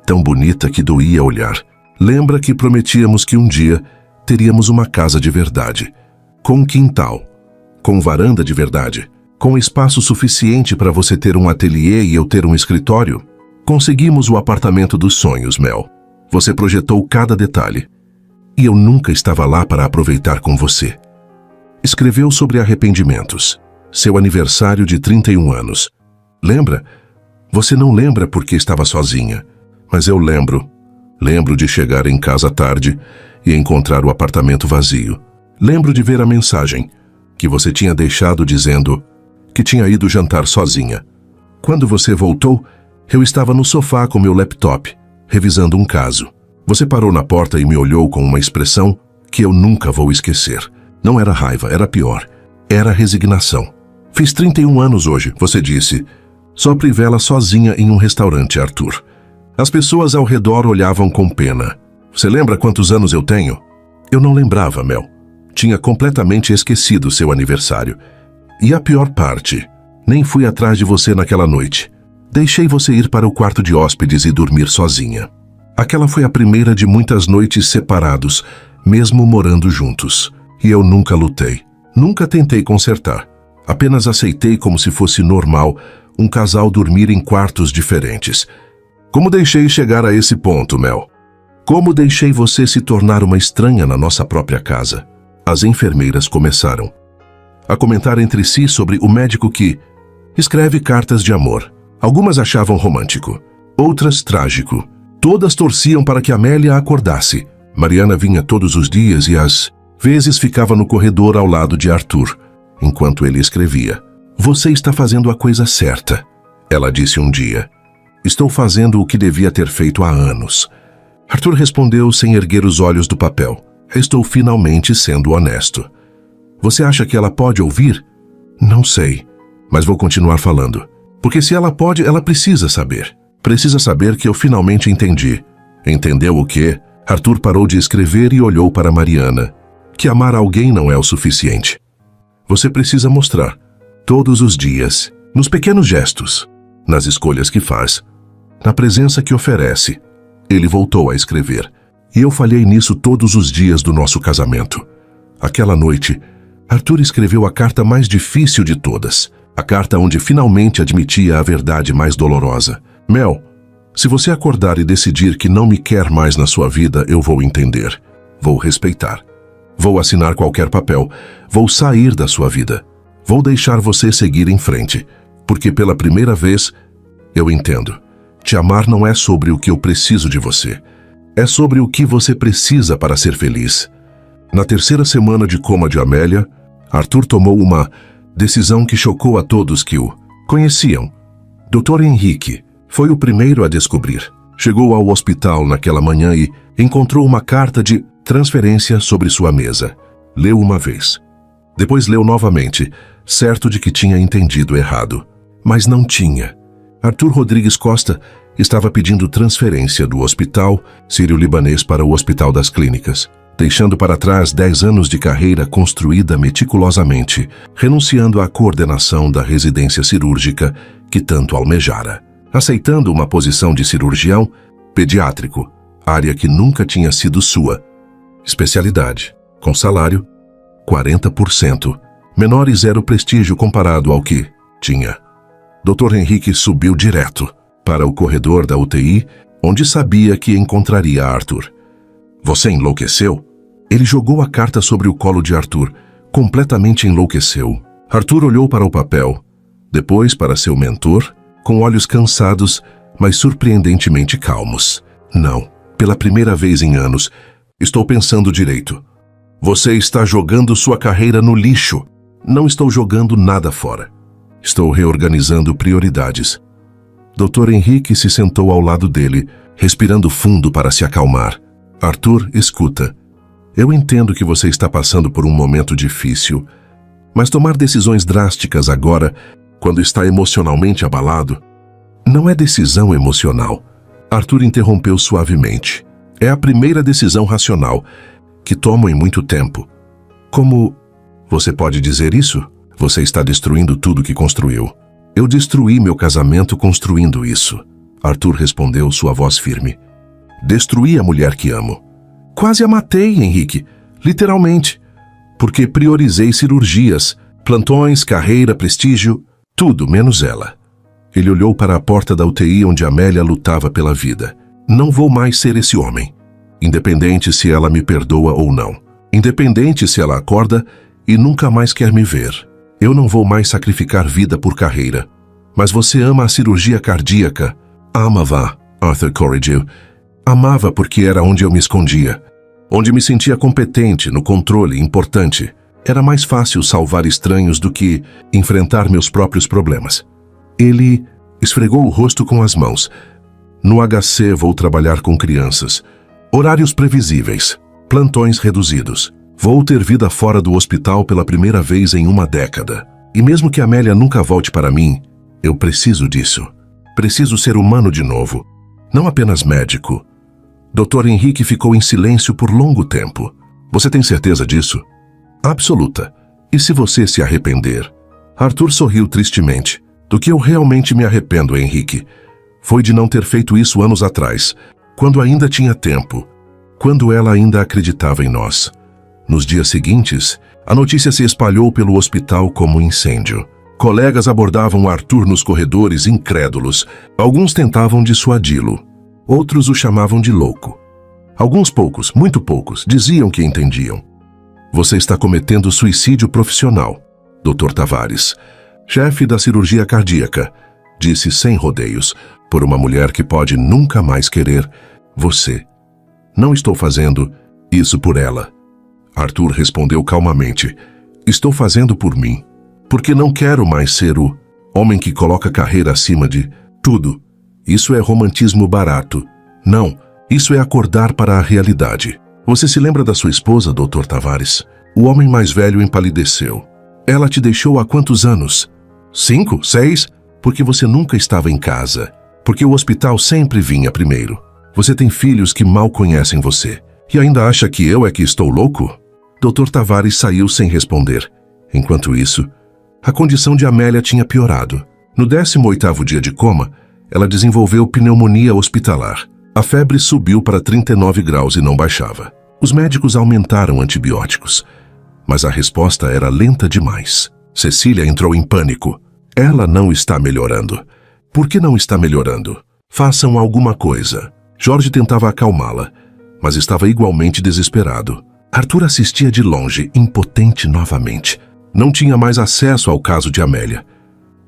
tão bonita que doía olhar. Lembra que prometíamos que um dia teríamos uma casa de verdade, com um quintal, com varanda de verdade, com espaço suficiente para você ter um ateliê e eu ter um escritório? Conseguimos o apartamento dos sonhos, Mel. Você projetou cada detalhe. E eu nunca estava lá para aproveitar com você. Escreveu sobre arrependimentos. Seu aniversário de 31 anos. Lembra? Você não lembra porque estava sozinha. Mas eu lembro. Lembro de chegar em casa tarde e encontrar o apartamento vazio. Lembro de ver a mensagem que você tinha deixado dizendo que tinha ido jantar sozinha. Quando você voltou, eu estava no sofá com meu laptop, revisando um caso. Você parou na porta e me olhou com uma expressão que eu nunca vou esquecer. Não era raiva, era pior. Era resignação. Fiz 31 anos hoje, você disse. Sopre vela sozinha em um restaurante, Arthur. As pessoas ao redor olhavam com pena. Você lembra quantos anos eu tenho? Eu não lembrava, Mel. Tinha completamente esquecido seu aniversário. E a pior parte, nem fui atrás de você naquela noite. Deixei você ir para o quarto de hóspedes e dormir sozinha. Aquela foi a primeira de muitas noites separados, mesmo morando juntos. E eu nunca lutei. Nunca tentei consertar. Apenas aceitei como se fosse normal um casal dormir em quartos diferentes. Como deixei chegar a esse ponto, Mel? Como deixei você se tornar uma estranha na nossa própria casa? As enfermeiras começaram a comentar entre si sobre o médico que escreve cartas de amor. Algumas achavam romântico, outras trágico. Todas torciam para que Amélia acordasse. Mariana vinha todos os dias e às vezes ficava no corredor ao lado de Arthur, enquanto ele escrevia. Você está fazendo a coisa certa, ela disse um dia. Estou fazendo o que devia ter feito há anos. Arthur respondeu sem erguer os olhos do papel. Estou finalmente sendo honesto. Você acha que ela pode ouvir? Não sei, mas vou continuar falando. Porque se ela pode, ela precisa saber. Precisa saber que eu finalmente entendi. Entendeu o quê? Arthur parou de escrever e olhou para Mariana. Que amar alguém não é o suficiente. Você precisa mostrar, todos os dias, nos pequenos gestos, nas escolhas que faz, na presença que oferece. Ele voltou a escrever. E eu falhei nisso todos os dias do nosso casamento. Aquela noite, Arthur escreveu a carta mais difícil de todas. A carta onde finalmente admitia a verdade mais dolorosa. Mel, se você acordar e decidir que não me quer mais na sua vida, eu vou entender. Vou respeitar. Vou assinar qualquer papel. Vou sair da sua vida. Vou deixar você seguir em frente. Porque pela primeira vez, eu entendo. Te amar não é sobre o que eu preciso de você. É sobre o que você precisa para ser feliz. Na terceira semana de coma de Amélia, Arthur tomou uma decisão que chocou a todos que o conheciam. Dr. Henrique foi o primeiro a descobrir. Chegou ao hospital naquela manhã e encontrou uma carta de transferência sobre sua mesa. Leu uma vez. Depois leu novamente, certo de que tinha entendido errado. Mas não tinha. Arthur Rodrigues Costa estava pedindo transferência do Hospital Sírio-Libanês para o Hospital das Clínicas, deixando para trás 10 anos de carreira construída meticulosamente, renunciando à coordenação da residência cirúrgica que tanto almejara, aceitando uma posição de cirurgião pediátrico, área que nunca tinha sido sua especialidade, com salário 40%, menor e zero prestígio comparado ao que tinha. Dr. Henrique subiu direto para o corredor da UTI, onde sabia que encontraria Arthur. Você enlouqueceu? Ele jogou a carta sobre o colo de Arthur. Completamente enlouqueceu. Arthur olhou para o papel, depois para seu mentor, com olhos cansados, mas surpreendentemente calmos. Não, pela primeira vez em anos, estou pensando direito. Você está jogando sua carreira no lixo. Não estou jogando nada fora. Estou reorganizando prioridades. Dr. Henrique se sentou ao lado dele, respirando fundo para se acalmar. Arthur, escuta. Eu entendo que você está passando por um momento difícil, mas tomar decisões drásticas agora, quando está emocionalmente abalado, não é decisão emocional. Arthur interrompeu suavemente. É a primeira decisão racional que tomo em muito tempo. Como você pode dizer isso? Você está destruindo tudo que construiu. Eu destruí meu casamento construindo isso. Arthur respondeu, sua voz firme. Destruí a mulher que amo. Quase a matei, Henrique. Literalmente. Porque priorizei cirurgias, plantões, carreira, prestígio, tudo menos ela. Ele olhou para a porta da UTI onde Amélia lutava pela vida. Não vou mais ser esse homem. Independente se ela me perdoa ou não. Independente se ela acorda e nunca mais quer me ver. Eu não vou mais sacrificar vida por carreira. Mas você ama a cirurgia cardíaca. Amava, Arthur corrigiu. Amava porque era onde eu me escondia. Onde me sentia competente, no controle, importante. Era mais fácil salvar estranhos do que enfrentar meus próprios problemas. Ele esfregou o rosto com as mãos. No HC vou trabalhar com crianças. Horários previsíveis. Plantões reduzidos. Vou ter vida fora do hospital pela primeira vez em uma década. E mesmo que Amélia nunca volte para mim, eu preciso disso. Preciso ser humano de novo. Não apenas médico. Dr. Henrique ficou em silêncio por longo tempo. Você tem certeza disso? Absoluta. E se você se arrepender? Arthur sorriu tristemente. Do que eu realmente me arrependo, Henrique, foi de não ter feito isso anos atrás, quando ainda tinha tempo, quando ela ainda acreditava em nós. Nos dias seguintes, a notícia se espalhou pelo hospital como um incêndio. Colegas abordavam Arthur nos corredores incrédulos. Alguns tentavam dissuadi-lo. Outros o chamavam de louco. Alguns poucos, muito poucos, diziam que entendiam. Você está cometendo suicídio profissional, Dr. Tavares, chefe da cirurgia cardíaca, disse sem rodeios, por uma mulher que pode nunca mais querer você. Não estou fazendo isso por ela. Arthur respondeu calmamente. Estou fazendo por mim. Porque não quero mais ser o homem que coloca carreira acima de tudo. Isso é romantismo barato. Não, isso é acordar para a realidade. Você se lembra da sua esposa, Dr. Tavares? O homem mais velho empalideceu. Ela te deixou há quantos anos? 5, 6? Porque você nunca estava em casa. Porque o hospital sempre vinha primeiro. Você tem filhos que mal conhecem você. E ainda acha que eu é que estou louco? Dr. Tavares saiu sem responder. Enquanto isso, a condição de Amélia tinha piorado. No 18º dia de coma, ela desenvolveu pneumonia hospitalar. A febre subiu para 39 graus e não baixava. Os médicos aumentaram antibióticos, mas a resposta era lenta demais. Cecília entrou em pânico. Ela não está melhorando. Por que não está melhorando? Façam alguma coisa. Jorge tentava acalmá-la, mas estava igualmente desesperado. Arthur assistia de longe, impotente novamente. Não tinha mais acesso ao caso de Amélia.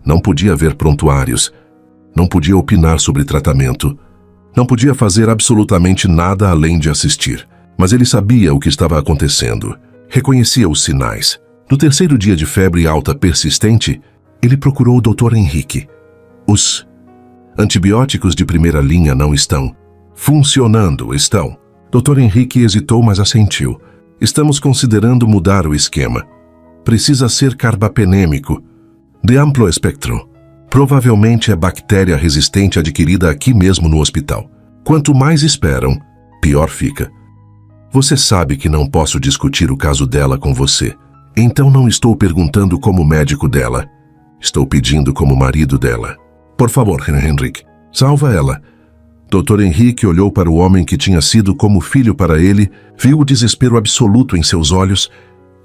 Não podia ver prontuários. Não podia opinar sobre tratamento. Não podia fazer absolutamente nada além de assistir. Mas ele sabia o que estava acontecendo. Reconhecia os sinais. No 3º dia de febre alta persistente, ele procurou o Dr. Henrique. Os antibióticos de primeira linha não estão funcionando, estão. Dr. Henrique hesitou, mas assentiu. Estamos considerando mudar o esquema. Precisa ser carbapenêmico, de amplo espectro. Provavelmente é bactéria resistente adquirida aqui mesmo no hospital. Quanto mais esperam, pior fica. Você sabe que não posso discutir o caso dela com você. Então não estou perguntando como médico dela. Estou pedindo como marido dela. Por favor, Henrique, salva ela. Dr. Henrique olhou para o homem que tinha sido como filho para ele, viu o desespero absoluto em seus olhos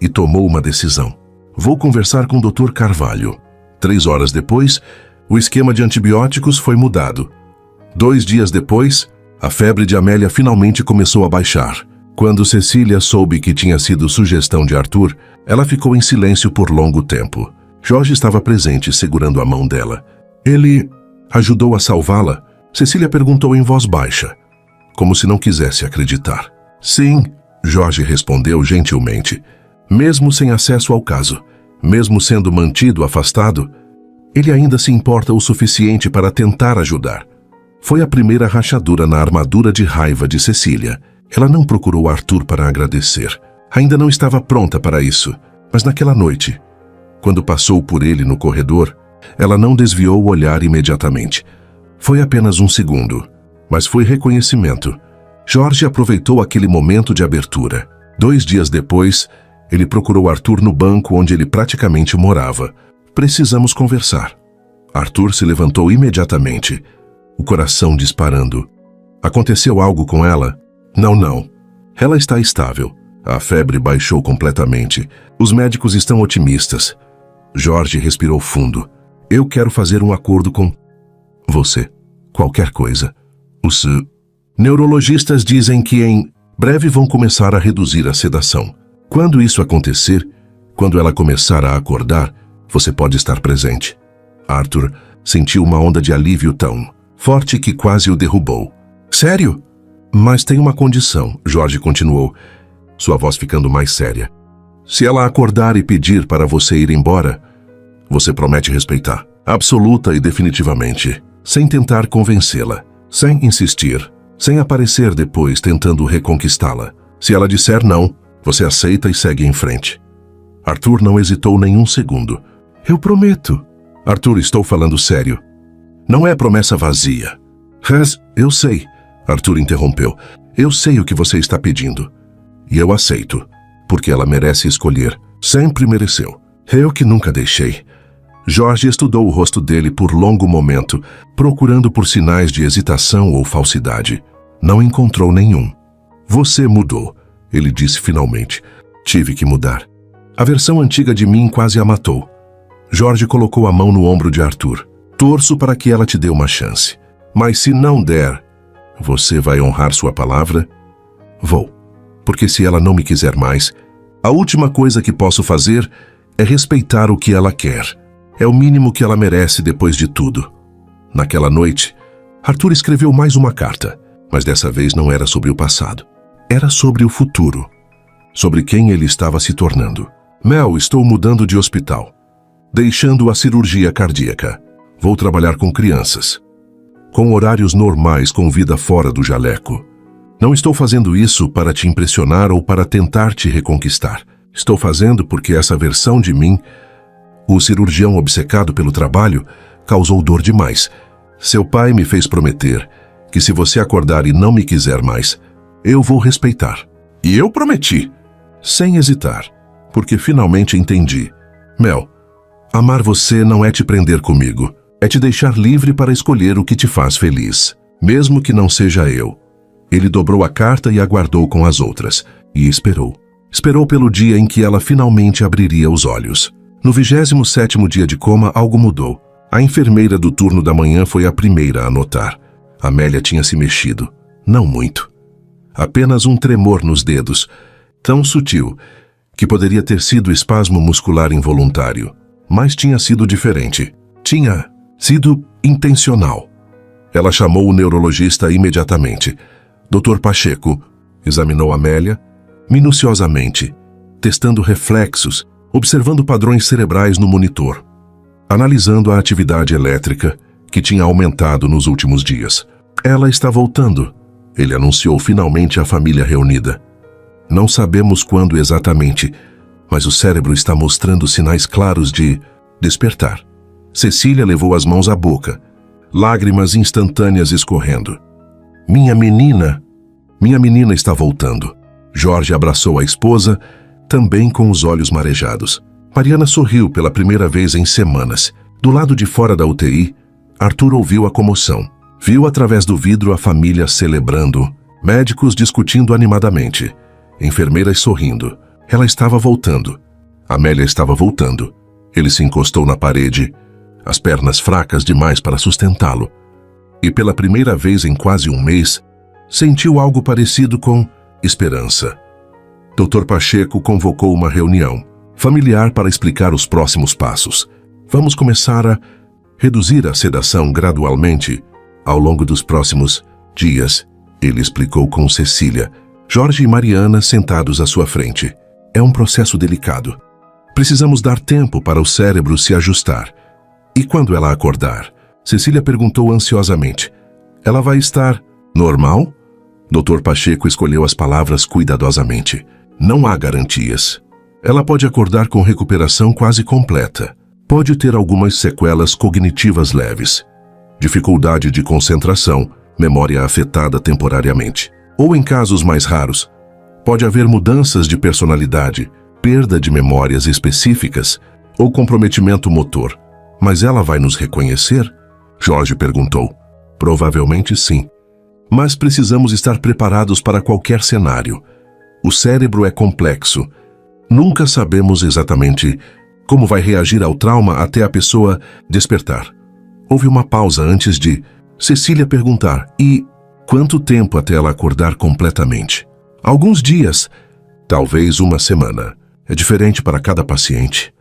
e tomou uma decisão. Vou conversar com o Dr. Carvalho. 3 horas depois, o esquema de antibióticos foi mudado. 2 dias depois, a febre de Amélia finalmente começou a baixar. Quando Cecília soube que tinha sido sugestão de Arthur, ela ficou em silêncio por longo tempo. Jorge estava presente, segurando a mão dela. Ele ajudou a salvá-la? Cecília perguntou em voz baixa, como se não quisesse acreditar. Sim, Jorge respondeu gentilmente. Mesmo sem acesso ao caso, mesmo sendo mantido afastado, ele ainda se importa o suficiente para tentar ajudar. Foi a primeira rachadura na armadura de raiva de Cecília. Ela não procurou Arthur para agradecer. Ainda não estava pronta para isso, mas naquela noite, quando passou por ele no corredor, ela não desviou o olhar imediatamente. Foi apenas um segundo, mas foi reconhecimento. Jorge aproveitou aquele momento de abertura. 2 dias depois, ele procurou Arthur no banco onde ele praticamente morava. Precisamos conversar. Arthur se levantou imediatamente, o coração disparando. Aconteceu algo com ela? Não. Ela está estável. A febre baixou completamente. Os médicos estão otimistas. Jorge respirou fundo. Eu quero fazer um acordo com você. Qualquer coisa. Os neurologistas dizem que em breve vão começar a reduzir a sedação. Quando isso acontecer, quando ela começar a acordar, você pode estar presente. Arthur sentiu uma onda de alívio tão forte que quase o derrubou. Sério? Mas tem uma condição, Jorge continuou, sua voz ficando mais séria. Se ela acordar e pedir para você ir embora, você promete respeitar, absoluta e definitivamente, sem tentar convencê-la, sem insistir, sem aparecer depois tentando reconquistá-la. Se ela disser não, você aceita e segue em frente. Arthur não hesitou nenhum segundo. Eu prometo. Arthur, estou falando sério. Não é promessa vazia. Eu sei. Arthur interrompeu. Eu sei o que você está pedindo. E eu aceito. Porque ela merece escolher. Sempre mereceu. Eu que nunca deixei. Jorge estudou o rosto dele por longo momento, procurando por sinais de hesitação ou falsidade. Não encontrou nenhum. Você mudou, ele disse finalmente. Tive que mudar. A versão antiga de mim quase a matou. Jorge colocou a mão no ombro de Arthur. Torço para que ela te dê uma chance. Mas se não der, você vai honrar sua palavra? Vou. Porque se ela não me quiser mais, a última coisa que posso fazer é respeitar o que ela quer. É o mínimo que ela merece depois de tudo. Naquela noite, Arthur escreveu mais uma carta, mas dessa vez não era sobre o passado. Era sobre o futuro. Sobre quem ele estava se tornando. Mel, estou mudando de hospital. Deixando a cirurgia cardíaca. Vou trabalhar com crianças. Com horários normais, com vida fora do jaleco. Não estou fazendo isso para te impressionar ou para tentar te reconquistar. Estou fazendo porque essa versão de mim, o cirurgião obcecado pelo trabalho, causou dor demais. Seu pai me fez prometer que se você acordar e não me quiser mais, eu vou respeitar. E eu prometi, sem hesitar, porque finalmente entendi. Mel, amar você não é te prender comigo, é te deixar livre para escolher o que te faz feliz, mesmo que não seja eu. Ele dobrou a carta e aguardou com as outras, e esperou. Esperou pelo dia em que ela finalmente abriria os olhos. No 27º dia de coma, algo mudou. A enfermeira do turno da manhã foi a primeira a notar. Amélia tinha se mexido. Não muito. Apenas um tremor nos dedos, tão sutil, que poderia ter sido espasmo muscular involuntário. Mas tinha sido diferente. Tinha sido intencional. Ela chamou o neurologista imediatamente. Dr. Pacheco examinou Amélia minuciosamente, testando reflexos, observando padrões cerebrais no monitor, analisando a atividade elétrica que tinha aumentado nos últimos dias. Ela está voltando, ele anunciou finalmente à família reunida. Não sabemos quando exatamente, mas o cérebro está mostrando sinais claros de despertar. Cecília levou as mãos à boca, lágrimas instantâneas escorrendo. Minha menina está voltando. Jorge abraçou a esposa, também com os olhos marejados. Mariana sorriu pela primeira vez em semanas. Do lado de fora da UTI, Arthur ouviu a comoção. Viu através do vidro a família celebrando, médicos discutindo animadamente, enfermeiras sorrindo. Ela estava voltando. Amélia estava voltando. Ele se encostou na parede, as pernas fracas demais para sustentá-lo. E pela primeira vez em quase um mês, sentiu algo parecido com esperança. Dr. Pacheco convocou uma reunião familiar para explicar os próximos passos. Vamos começar a reduzir a sedação gradualmente ao longo dos próximos dias, ele explicou com Cecília. Jorge e Mariana sentados à sua frente. É um processo delicado. Precisamos dar tempo para o cérebro se ajustar. E quando ela acordar? Cecília perguntou ansiosamente. Ela vai estar normal? Dr. Pacheco escolheu as palavras cuidadosamente. Não há garantias. Ela pode acordar com recuperação quase completa. Pode ter algumas sequelas cognitivas leves. Dificuldade de concentração, memória afetada temporariamente. Ou em casos mais raros, pode haver mudanças de personalidade, perda de memórias específicas ou comprometimento motor. Mas ela vai nos reconhecer? Jorge perguntou. Provavelmente sim. Mas precisamos estar preparados para qualquer cenário. O cérebro é complexo. Nunca sabemos exatamente como vai reagir ao trauma até a pessoa despertar. Houve uma pausa antes de Cecília perguntar: e quanto tempo até ela acordar completamente? Alguns dias, talvez uma semana. É diferente para cada paciente.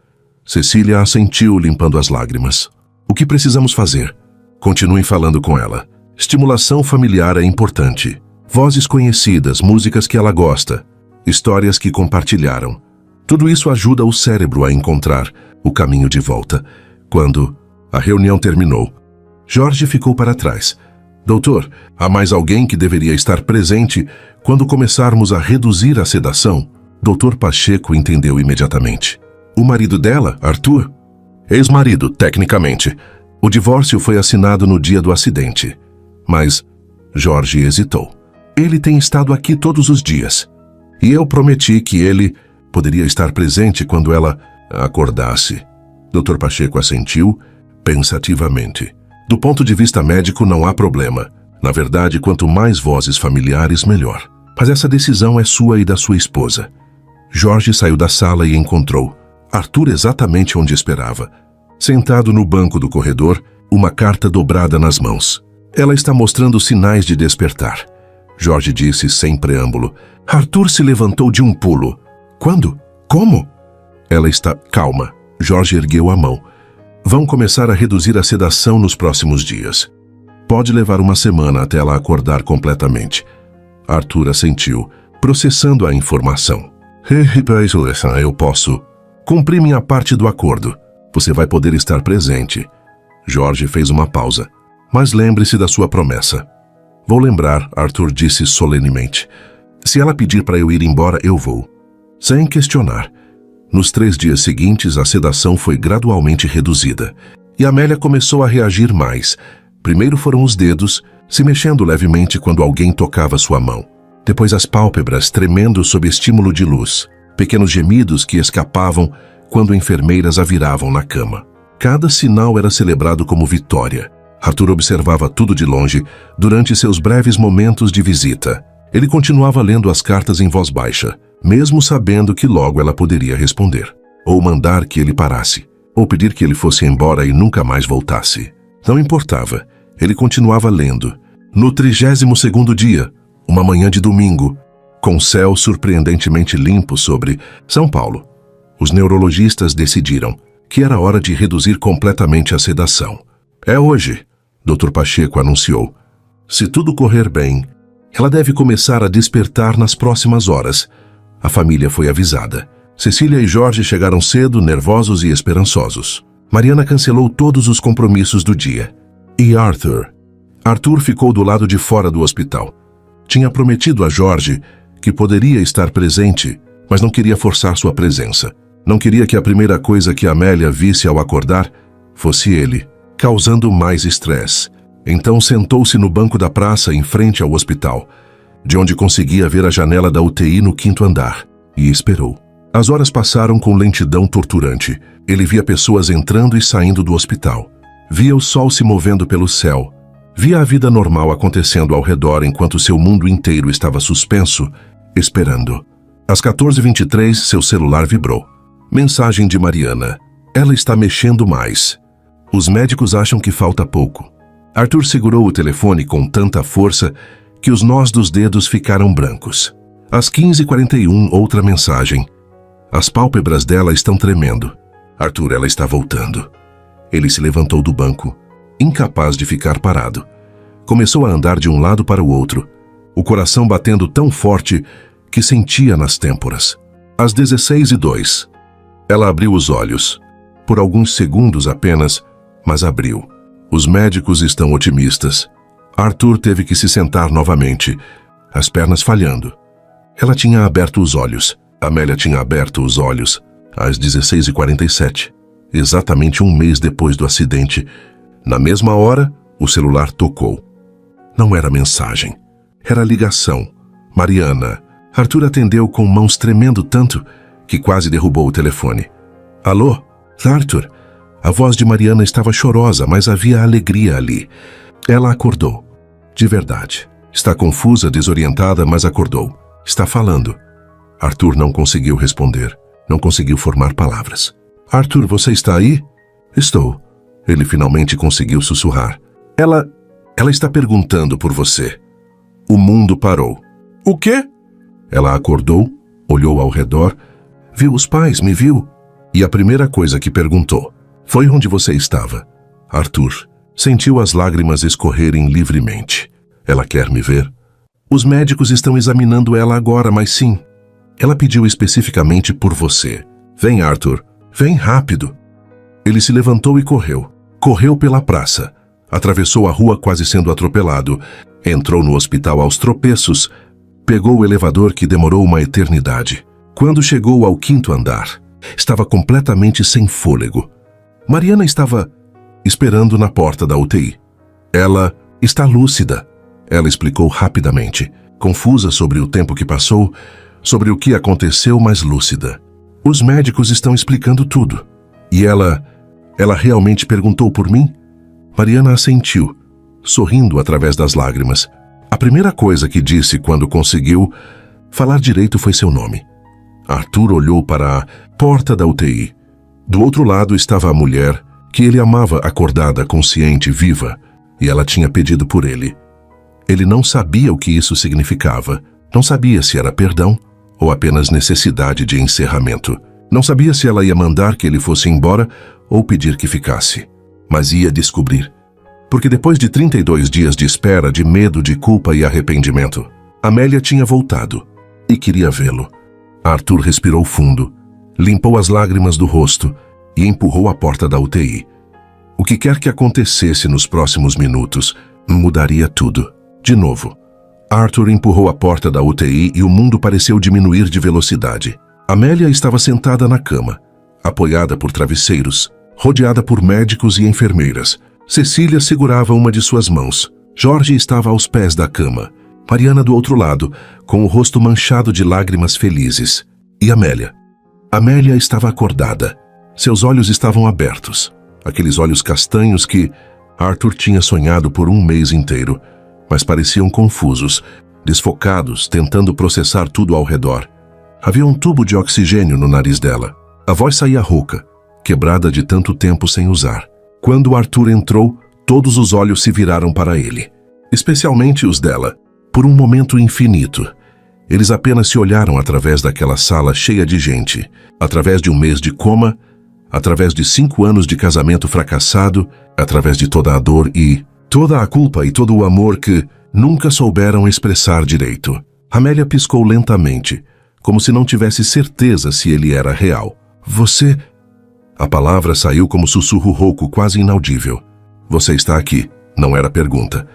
Cecília assentiu, limpando as lágrimas. O que precisamos fazer? Continuem falando com ela. Estimulação familiar é importante. Vozes conhecidas, músicas que ela gosta, histórias que compartilharam. Tudo isso ajuda o cérebro a encontrar o caminho de volta. Quando a reunião terminou, Jorge ficou para trás. Doutor, há mais alguém que deveria estar presente quando começarmos a reduzir a sedação? Doutor Pacheco entendeu imediatamente. O marido dela, Arthur? Ex-marido, tecnicamente. O divórcio foi assinado no dia do acidente. Mas Jorge hesitou. Ele tem estado aqui todos os dias. E eu prometi que ele poderia estar presente quando ela acordasse. Dr. Pacheco assentiu pensativamente. Do ponto de vista médico, não há problema. Na verdade, quanto mais vozes familiares, melhor. Mas essa decisão é sua e da sua esposa. Jorge saiu da sala e encontrou Arthur exatamente onde esperava. Sentado no banco do corredor, uma carta dobrada nas mãos. Ela está mostrando sinais de despertar. Jorge disse sem preâmbulo. Arthur se levantou de um pulo. Quando? Como? Ela está... Calma. Jorge ergueu a mão. Vão começar a reduzir a sedação nos próximos dias. Pode levar uma semana até ela acordar completamente. Arthur assentiu, processando a informação. Eu posso cumprir minha parte do acordo. Você vai poder estar presente. Jorge fez uma pausa. Mas lembre-se da sua promessa. Vou lembrar, Arthur disse solenemente. Se ela pedir para eu ir embora, eu vou. Sem questionar. Nos 3 dias seguintes, a sedação foi gradualmente reduzida. E Amélia começou a reagir mais. Primeiro foram os dedos, se mexendo levemente quando alguém tocava sua mão. Depois as pálpebras tremendo sob estímulo de luz. Pequenos gemidos que escapavam quando enfermeiras a viravam na cama. Cada sinal era celebrado como vitória. Arthur observava tudo de longe durante seus breves momentos de visita. Ele continuava lendo as cartas em voz baixa, mesmo sabendo que logo ela poderia responder, ou mandar que ele parasse, ou pedir que ele fosse embora e nunca mais voltasse. Não importava, ele continuava lendo. No 32º dia, uma manhã de domingo, com céu surpreendentemente limpo sobre São Paulo, os neurologistas decidiram que era hora de reduzir completamente a sedação. É hoje, Dr. Pacheco anunciou. Se tudo correr bem, ela deve começar a despertar nas próximas horas. A família foi avisada. Cecília e Jorge chegaram cedo, nervosos e esperançosos. Mariana cancelou todos os compromissos do dia. E Arthur? Arthur ficou do lado de fora do hospital. Tinha prometido a Jorge que poderia estar presente, mas não queria forçar sua presença. Não queria que a primeira coisa que Amélia visse ao acordar fosse ele, causando mais estresse. Então sentou-se no banco da praça em frente ao hospital, de onde conseguia ver a janela da UTI no 5º andar, e esperou. As horas passaram com lentidão torturante. Ele via pessoas entrando e saindo do hospital. Via o sol se movendo pelo céu. Via a vida normal acontecendo ao redor enquanto seu mundo inteiro estava suspenso, esperando. Às 14h23, seu celular vibrou. Mensagem de Mariana. Ela está mexendo mais. Os médicos acham que falta pouco. Arthur segurou o telefone com tanta força que os nós dos dedos ficaram brancos. Às 15h41, outra mensagem. As pálpebras dela estão tremendo. Arthur, ela está voltando. Ele se levantou do banco, incapaz de ficar parado. Começou a andar de um lado para o outro, o coração batendo tão forte que sentia nas têmporas. Às 16h02, ela abriu os olhos. Por alguns segundos apenas, mas abriu. Os médicos estão otimistas. Arthur teve que se sentar novamente, as pernas falhando. Ela tinha aberto os olhos. Amélia tinha aberto os olhos às 16h47, exatamente um mês depois do acidente. Na mesma hora, o celular tocou. Não era mensagem, era ligação. Mariana. Arthur atendeu com mãos tremendo tanto que quase derrubou o telefone. Alô? Arthur? A voz de Mariana estava chorosa, mas havia alegria ali. Ela acordou. De verdade. Está confusa, desorientada, mas acordou. Está falando. Arthur não conseguiu responder. Não conseguiu formar palavras. Arthur, você está aí? Estou. Ele finalmente conseguiu sussurrar. Ela está perguntando por você. O mundo parou. O quê? Ela acordou, olhou ao redor, viu os pais, me viu. E a primeira coisa que perguntou foi onde você estava. Arthur sentiu as lágrimas escorrerem livremente. Ela quer me ver? Os médicos estão examinando ela agora, mas sim. Ela pediu especificamente por você. Vem, Arthur. Vem rápido. Ele se levantou e correu. Correu pela praça. Atravessou a rua quase sendo atropelado. Entrou no hospital aos tropeços. Pegou o elevador que demorou uma eternidade. Quando chegou ao 5º andar, estava completamente sem fôlego. Mariana estava esperando na porta da UTI. Ela está lúcida. Ela explicou rapidamente, confusa sobre o tempo que passou, sobre o que aconteceu, mas lúcida. Os médicos estão explicando tudo. E ela realmente perguntou por mim? Mariana assentiu, sorrindo através das lágrimas. A primeira coisa que disse quando conseguiu falar direito foi seu nome. Arthur olhou para a porta da UTI. Do outro lado estava a mulher que ele amava, acordada, consciente, viva, e ela tinha pedido por ele. Ele não sabia o que isso significava. Não sabia se era perdão ou apenas necessidade de encerramento. Não sabia se ela ia mandar que ele fosse embora ou pedir que ficasse. Mas ia descobrir. Porque depois de 32 dias de espera, de medo, de culpa e arrependimento, Amélia tinha voltado e queria vê-lo. Arthur respirou fundo, limpou as lágrimas do rosto e empurrou a porta da UTI. O que quer que acontecesse nos próximos minutos, mudaria tudo. De novo. Arthur empurrou a porta da UTI e o mundo pareceu diminuir de velocidade. Amélia estava sentada na cama, apoiada por travesseiros, rodeada por médicos e enfermeiras. Cecília segurava uma de suas mãos. Jorge estava aos pés da cama. Mariana do outro lado, com o rosto manchado de lágrimas felizes. E Amélia? Amélia estava acordada. Seus olhos estavam abertos. Aqueles olhos castanhos que Arthur tinha sonhado por um mês inteiro, mas pareciam confusos, desfocados, tentando processar tudo ao redor. Havia um tubo de oxigênio no nariz dela. A voz saía rouca, quebrada de tanto tempo sem usar. Quando Arthur entrou, todos os olhos se viraram para ele, especialmente os dela. Por um momento infinito, eles apenas se olharam através daquela sala cheia de gente, através de um mês de coma, através de 5 anos de casamento fracassado, através de toda a dor e toda a culpa e todo o amor que nunca souberam expressar direito. Amélia piscou lentamente, como se não tivesse certeza se ele era real. Você... A palavra saiu como sussurro rouco, quase inaudível. Você está aqui. Não era pergunta.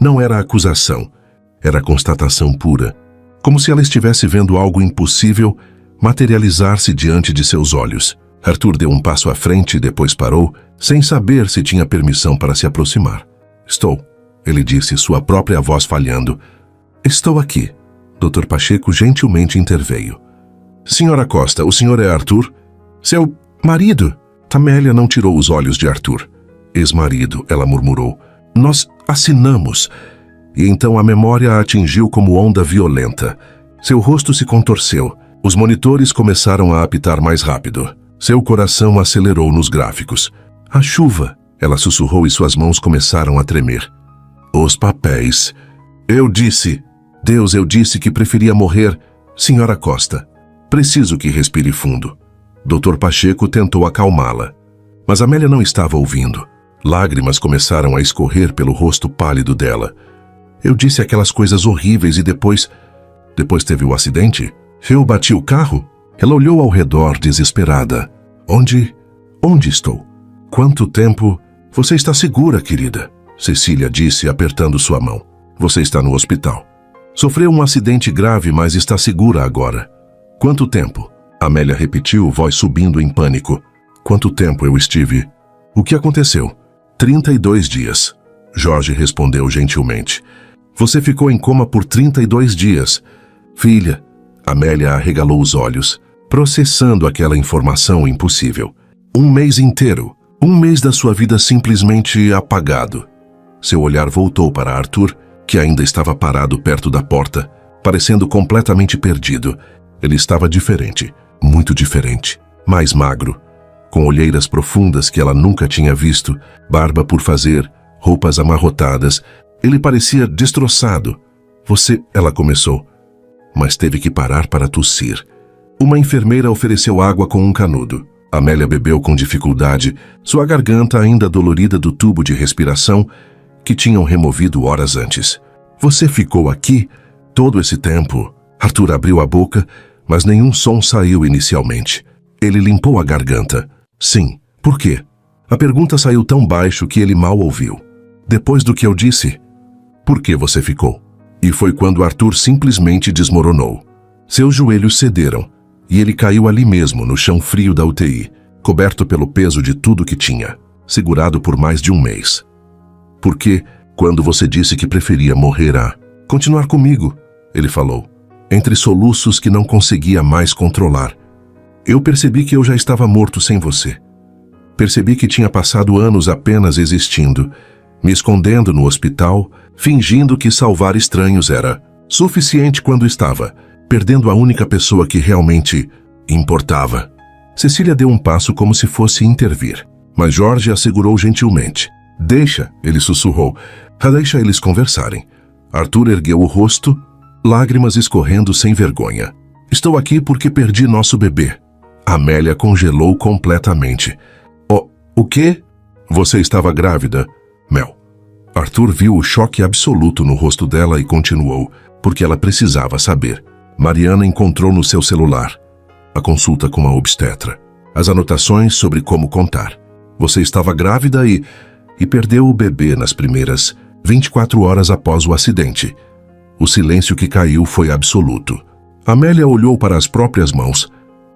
Não era acusação. Era constatação pura. Como se ela estivesse vendo algo impossível materializar-se diante de seus olhos. Arthur deu um passo à frente e depois parou, sem saber se tinha permissão para se aproximar. Estou, ele disse, sua própria voz falhando. Estou aqui. Dr. Pacheco gentilmente interveio. Senhora Costa, o senhor é Arthur? Seu marido? Amélia não tirou os olhos de Arthur. Ex-marido, ela murmurou. Nós assinamos. E então a memória a atingiu como onda violenta. Seu rosto se contorceu. Os monitores começaram a apitar mais rápido. Seu coração acelerou nos gráficos. A chuva, ela sussurrou e suas mãos começaram a tremer. Os papéis. Eu disse. Deus, eu disse que preferia morrer. Senhora Costa, preciso que respire fundo. Dr. Pacheco tentou acalmá-la. Mas Amélia não estava ouvindo. Lágrimas começaram a escorrer pelo rosto pálido dela. Eu disse aquelas coisas horríveis e depois teve o acidente? Eu bati o carro? Ela olhou ao redor desesperada. Onde estou? Quanto tempo? Você está segura, querida? Cecília disse, apertando sua mão. Você está no hospital. Sofreu um acidente grave, mas está segura agora. Quanto tempo? Amélia repetiu, voz subindo em pânico. Quanto tempo eu estive? O que aconteceu? 32 dias. Jorge respondeu gentilmente. Você ficou em coma por 32 dias. Filha, Amélia arregalou os olhos, processando aquela informação impossível. 1 mês inteiro, 1 mês da sua vida simplesmente apagado. Seu olhar voltou para Arthur, que ainda estava parado perto da porta, parecendo completamente perdido. Ele estava diferente, muito diferente, mais magro, com olheiras profundas que ela nunca tinha visto, barba por fazer, roupas amarrotadas. Ele parecia destroçado. Ela começou, mas teve que parar para tossir. Uma enfermeira ofereceu água com um canudo. Amélia bebeu com dificuldade, sua garganta ainda dolorida do tubo de respiração que tinham removido horas antes. Você ficou aqui todo esse tempo? Arthur abriu a boca, mas nenhum som saiu inicialmente. Ele limpou a garganta. Sim. Por quê? A pergunta saiu tão baixo que ele mal ouviu. Depois do que eu disse, por que você ficou? E foi quando Arthur simplesmente desmoronou. Seus joelhos cederam, e ele caiu ali mesmo, no chão frio da UTI, coberto pelo peso de tudo que tinha, segurado por mais de 1 mês. Por que, quando você disse que preferia morrer a continuar comigo, ele falou, entre soluços que não conseguia mais controlar. Eu percebi que eu já estava morto sem você. Percebi que tinha passado anos apenas existindo, me escondendo no hospital, fingindo que salvar estranhos era suficiente quando estava perdendo a única pessoa que realmente importava. Cecília deu um passo como se fosse intervir, mas Jorge a segurou gentilmente. Deixa, ele sussurrou. Deixa eles conversarem. Arthur ergueu o rosto, lágrimas escorrendo sem vergonha. Estou aqui porque perdi nosso bebê. Amélia congelou completamente. O quê? Você estava grávida, Mel. Arthur viu o choque absoluto no rosto dela e continuou, porque ela precisava saber. Mariana encontrou no seu celular a consulta com a obstetra, as anotações sobre como contar. Você estava grávida e perdeu o bebê nas primeiras 24 horas após o acidente. O silêncio que caiu foi absoluto. Amélia olhou para as próprias mãos,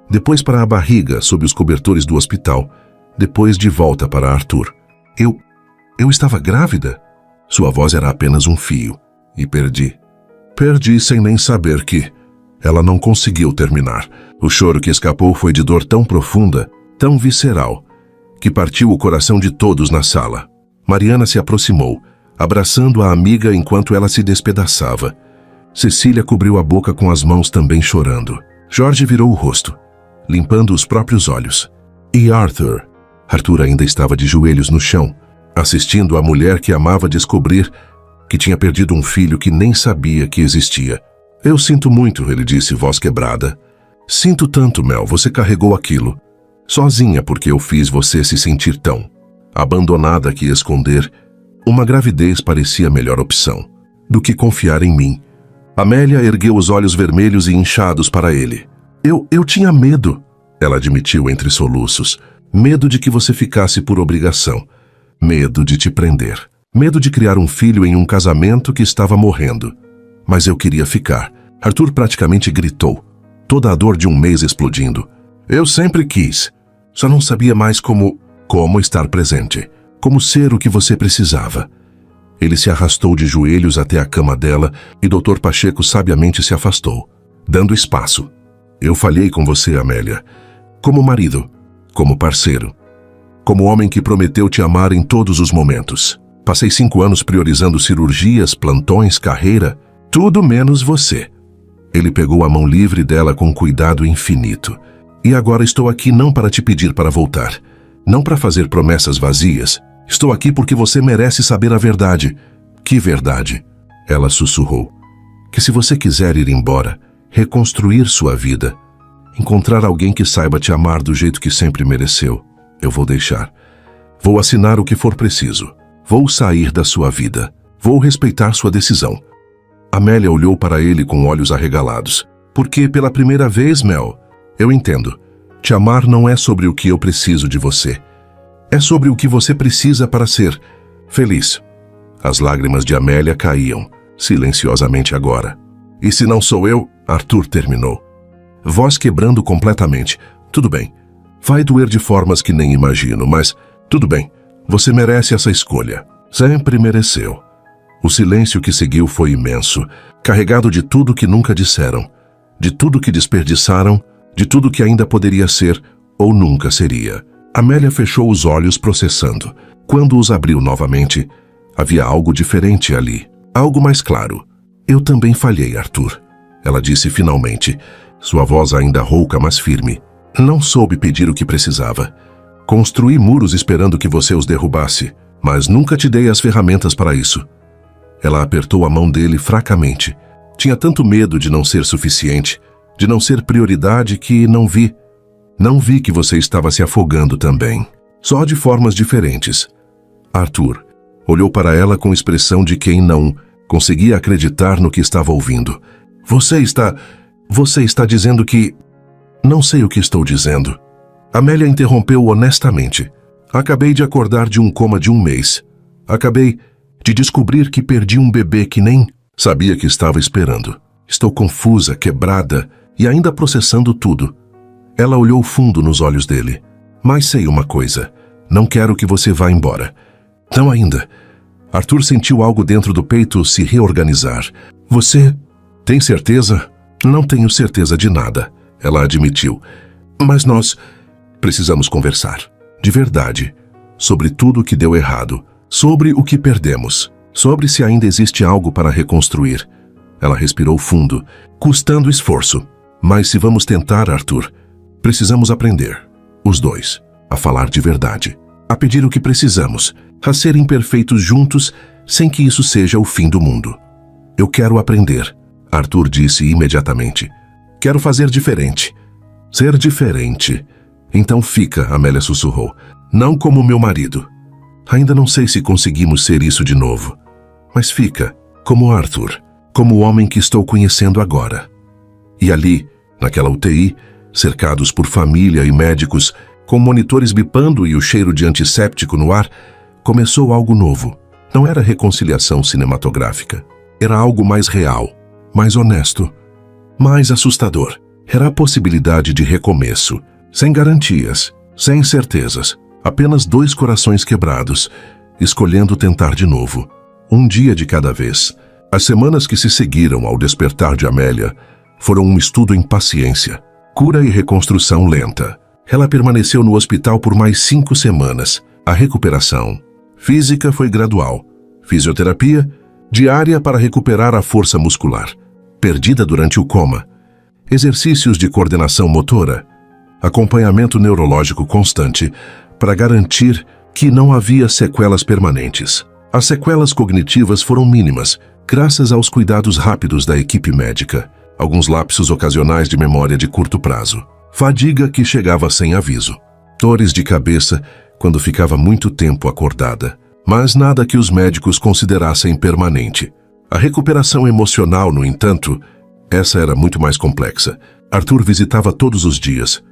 depois para a barriga sob os cobertores do hospital, depois de volta para Arthur. Eu estava grávida? Sua voz era apenas um fio. E perdi. Perdi sem nem saber que... Ela não conseguiu terminar. O choro que escapou foi de dor tão profunda, tão visceral, que partiu o coração de todos na sala. Mariana se aproximou, abraçando a amiga enquanto ela se despedaçava. Cecília cobriu a boca com as mãos também chorando. Jorge virou o rosto, limpando os próprios olhos. E Arthur? Arthur ainda estava de joelhos no chão, assistindo a mulher que amava descobrir que tinha perdido um filho que nem sabia que existia. Eu sinto muito, ele disse, voz quebrada. Sinto tanto, Mel, você carregou aquilo. Sozinha porque eu fiz você se sentir tão abandonada que esconder. Uma gravidez parecia a melhor opção do que confiar em mim. Amélia ergueu os olhos vermelhos e inchados para ele. Eu tinha medo, ela admitiu entre soluços. Medo de que você ficasse por obrigação. Medo de te prender. Medo de criar um filho em um casamento que estava morrendo. Mas eu queria ficar. Arthur praticamente gritou, toda a dor de 1 mês explodindo. Eu sempre quis. Só não sabia mais como estar presente. Como ser o que você precisava. Ele se arrastou de joelhos até a cama dela e Dr. Pacheco sabiamente se afastou, dando espaço. Eu falhei com você, Amélia. Como marido, como parceiro, como homem que prometeu te amar em todos os momentos. Passei 5 anos priorizando cirurgias, plantões, carreira, tudo menos você. Ele pegou a mão livre dela com cuidado infinito. E agora estou aqui não para te pedir para voltar, não para fazer promessas vazias. Estou aqui porque você merece saber a verdade. Que verdade? Ela sussurrou. Que se você quiser ir embora, reconstruir sua vida, encontrar alguém que saiba te amar do jeito que sempre mereceu, eu vou deixar. Vou assinar o que for preciso. Vou sair da sua vida. Vou respeitar sua decisão. Amélia olhou para ele com olhos arregalados. Porque pela primeira vez, Mel, eu entendo. Te amar não é sobre o que eu preciso de você. É sobre o que você precisa para ser feliz. As lágrimas de Amélia caíam, silenciosamente agora. E se não sou eu? Arthur terminou. Voz quebrando completamente. Tudo bem. Vai doer de formas que nem imagino, mas tudo bem. Você merece essa escolha. Sempre mereceu. O silêncio que seguiu foi imenso, carregado de tudo que nunca disseram, de tudo que desperdiçaram, de tudo que ainda poderia ser ou nunca seria. Amélia fechou os olhos processando. Quando os abriu novamente, havia algo diferente ali, algo mais claro. Eu também falhei, Arthur, ela disse finalmente, sua voz ainda rouca, mas firme. Não soube pedir o que precisava. Construí muros esperando que você os derrubasse, mas nunca te dei as ferramentas para isso. Ela apertou a mão dele fracamente. Tinha tanto medo de não ser suficiente, de não ser prioridade, que não vi. Não vi que você estava se afogando também, só de formas diferentes. Arthur olhou para ela com expressão de quem não conseguia acreditar no que estava ouvindo. Você está dizendo que... Não sei o que estou dizendo. Amélia interrompeu honestamente. Acabei de acordar de um coma de 1 mês. Acabei de descobrir que perdi um bebê que nem sabia que estava esperando. Estou confusa, quebrada e ainda processando tudo. Ela olhou fundo nos olhos dele. Mas sei uma coisa. Não quero que você vá embora. Não ainda. Arthur sentiu algo dentro do peito se reorganizar. Você tem certeza? Não tenho certeza de nada, ela admitiu. Mas nós precisamos conversar. De verdade. Sobre tudo o que deu errado. Sobre o que perdemos. Sobre se ainda existe algo para reconstruir. Ela respirou fundo, custando esforço. Mas se vamos tentar, Arthur, precisamos aprender, os dois, a falar de verdade. A pedir o que precisamos, a ser imperfeitos juntos, sem que isso seja o fim do mundo. Eu quero aprender, Arthur disse imediatamente. Quero fazer diferente. Ser diferente. Então fica, Amélia sussurrou. Não como meu marido. Ainda não sei se conseguimos ser isso de novo. Mas fica, como Arthur, como o homem que estou conhecendo agora. E ali, naquela UTI, cercados por família e médicos, com monitores bipando e o cheiro de antisséptico no ar, começou algo novo. Não era reconciliação cinematográfica. Era algo mais real, mais honesto, mais assustador. Era a possibilidade de recomeço, sem garantias, sem certezas. Apenas 2 corações quebrados, escolhendo tentar de novo. Um dia de cada vez. As semanas que se seguiram ao despertar de Amélia foram um estudo em paciência, cura e reconstrução lenta. Ela permaneceu no hospital por mais 5 semanas. A recuperação física foi gradual. Fisioterapia diária para recuperar a força muscular, perdida durante o coma. Exercícios de coordenação motora. Acompanhamento neurológico constante para garantir que não havia sequelas permanentes. As sequelas cognitivas foram mínimas, graças aos cuidados rápidos da equipe médica. Alguns lapsos ocasionais de memória de curto prazo. Fadiga que chegava sem aviso. Dores de cabeça quando ficava muito tempo acordada. Mas nada que os médicos considerassem permanente. A recuperação emocional, no entanto, essa era muito mais complexa. Arthur visitava todos os dias,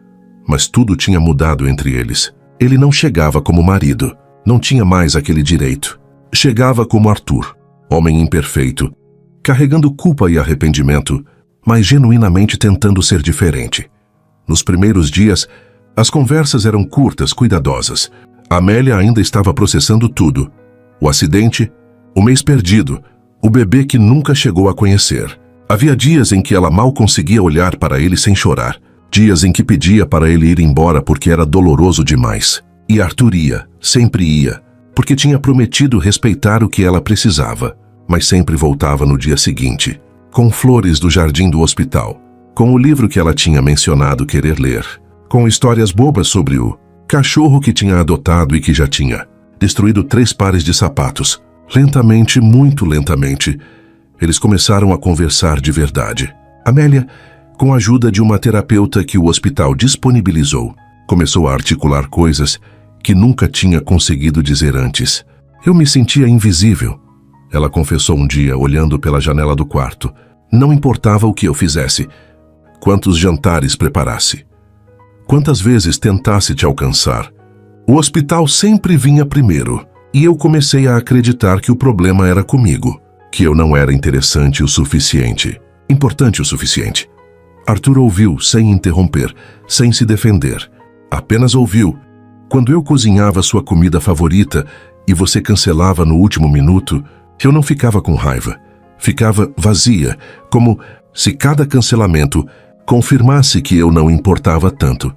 mas tudo tinha mudado entre eles. Ele não chegava como marido, não tinha mais aquele direito. Chegava como Arthur, homem imperfeito, carregando culpa e arrependimento, mas genuinamente tentando ser diferente. Nos primeiros dias, as conversas eram curtas, cuidadosas. Amélia ainda estava processando tudo. O acidente, o mês perdido, o bebê que nunca chegou a conhecer. Havia dias em que ela mal conseguia olhar para ele sem chorar. Dias em que pedia para ele ir embora porque era doloroso demais. E Arthur ia, sempre ia, porque tinha prometido respeitar o que ela precisava, mas sempre voltava no dia seguinte, com flores do jardim do hospital, com o livro que ela tinha mencionado querer ler, com histórias bobas sobre o cachorro que tinha adotado e que já tinha destruído 3 pares de sapatos. Lentamente, muito lentamente, eles começaram a conversar de verdade. Amélia, com a ajuda de uma terapeuta que o hospital disponibilizou, começou a articular coisas que nunca tinha conseguido dizer antes. Eu me sentia invisível, ela confessou um dia, olhando pela janela do quarto. Não importava o que eu fizesse, quantos jantares preparasse, quantas vezes tentasse te alcançar. O hospital sempre vinha primeiro, e eu comecei a acreditar que o problema era comigo, que eu não era interessante o suficiente, importante o suficiente. Arthur ouviu sem interromper, sem se defender. Apenas ouviu. Quando eu cozinhava sua comida favorita e você cancelava no último minuto, Eu não ficava com raiva. Ficava vazia, como se cada cancelamento confirmasse que eu não importava tanto.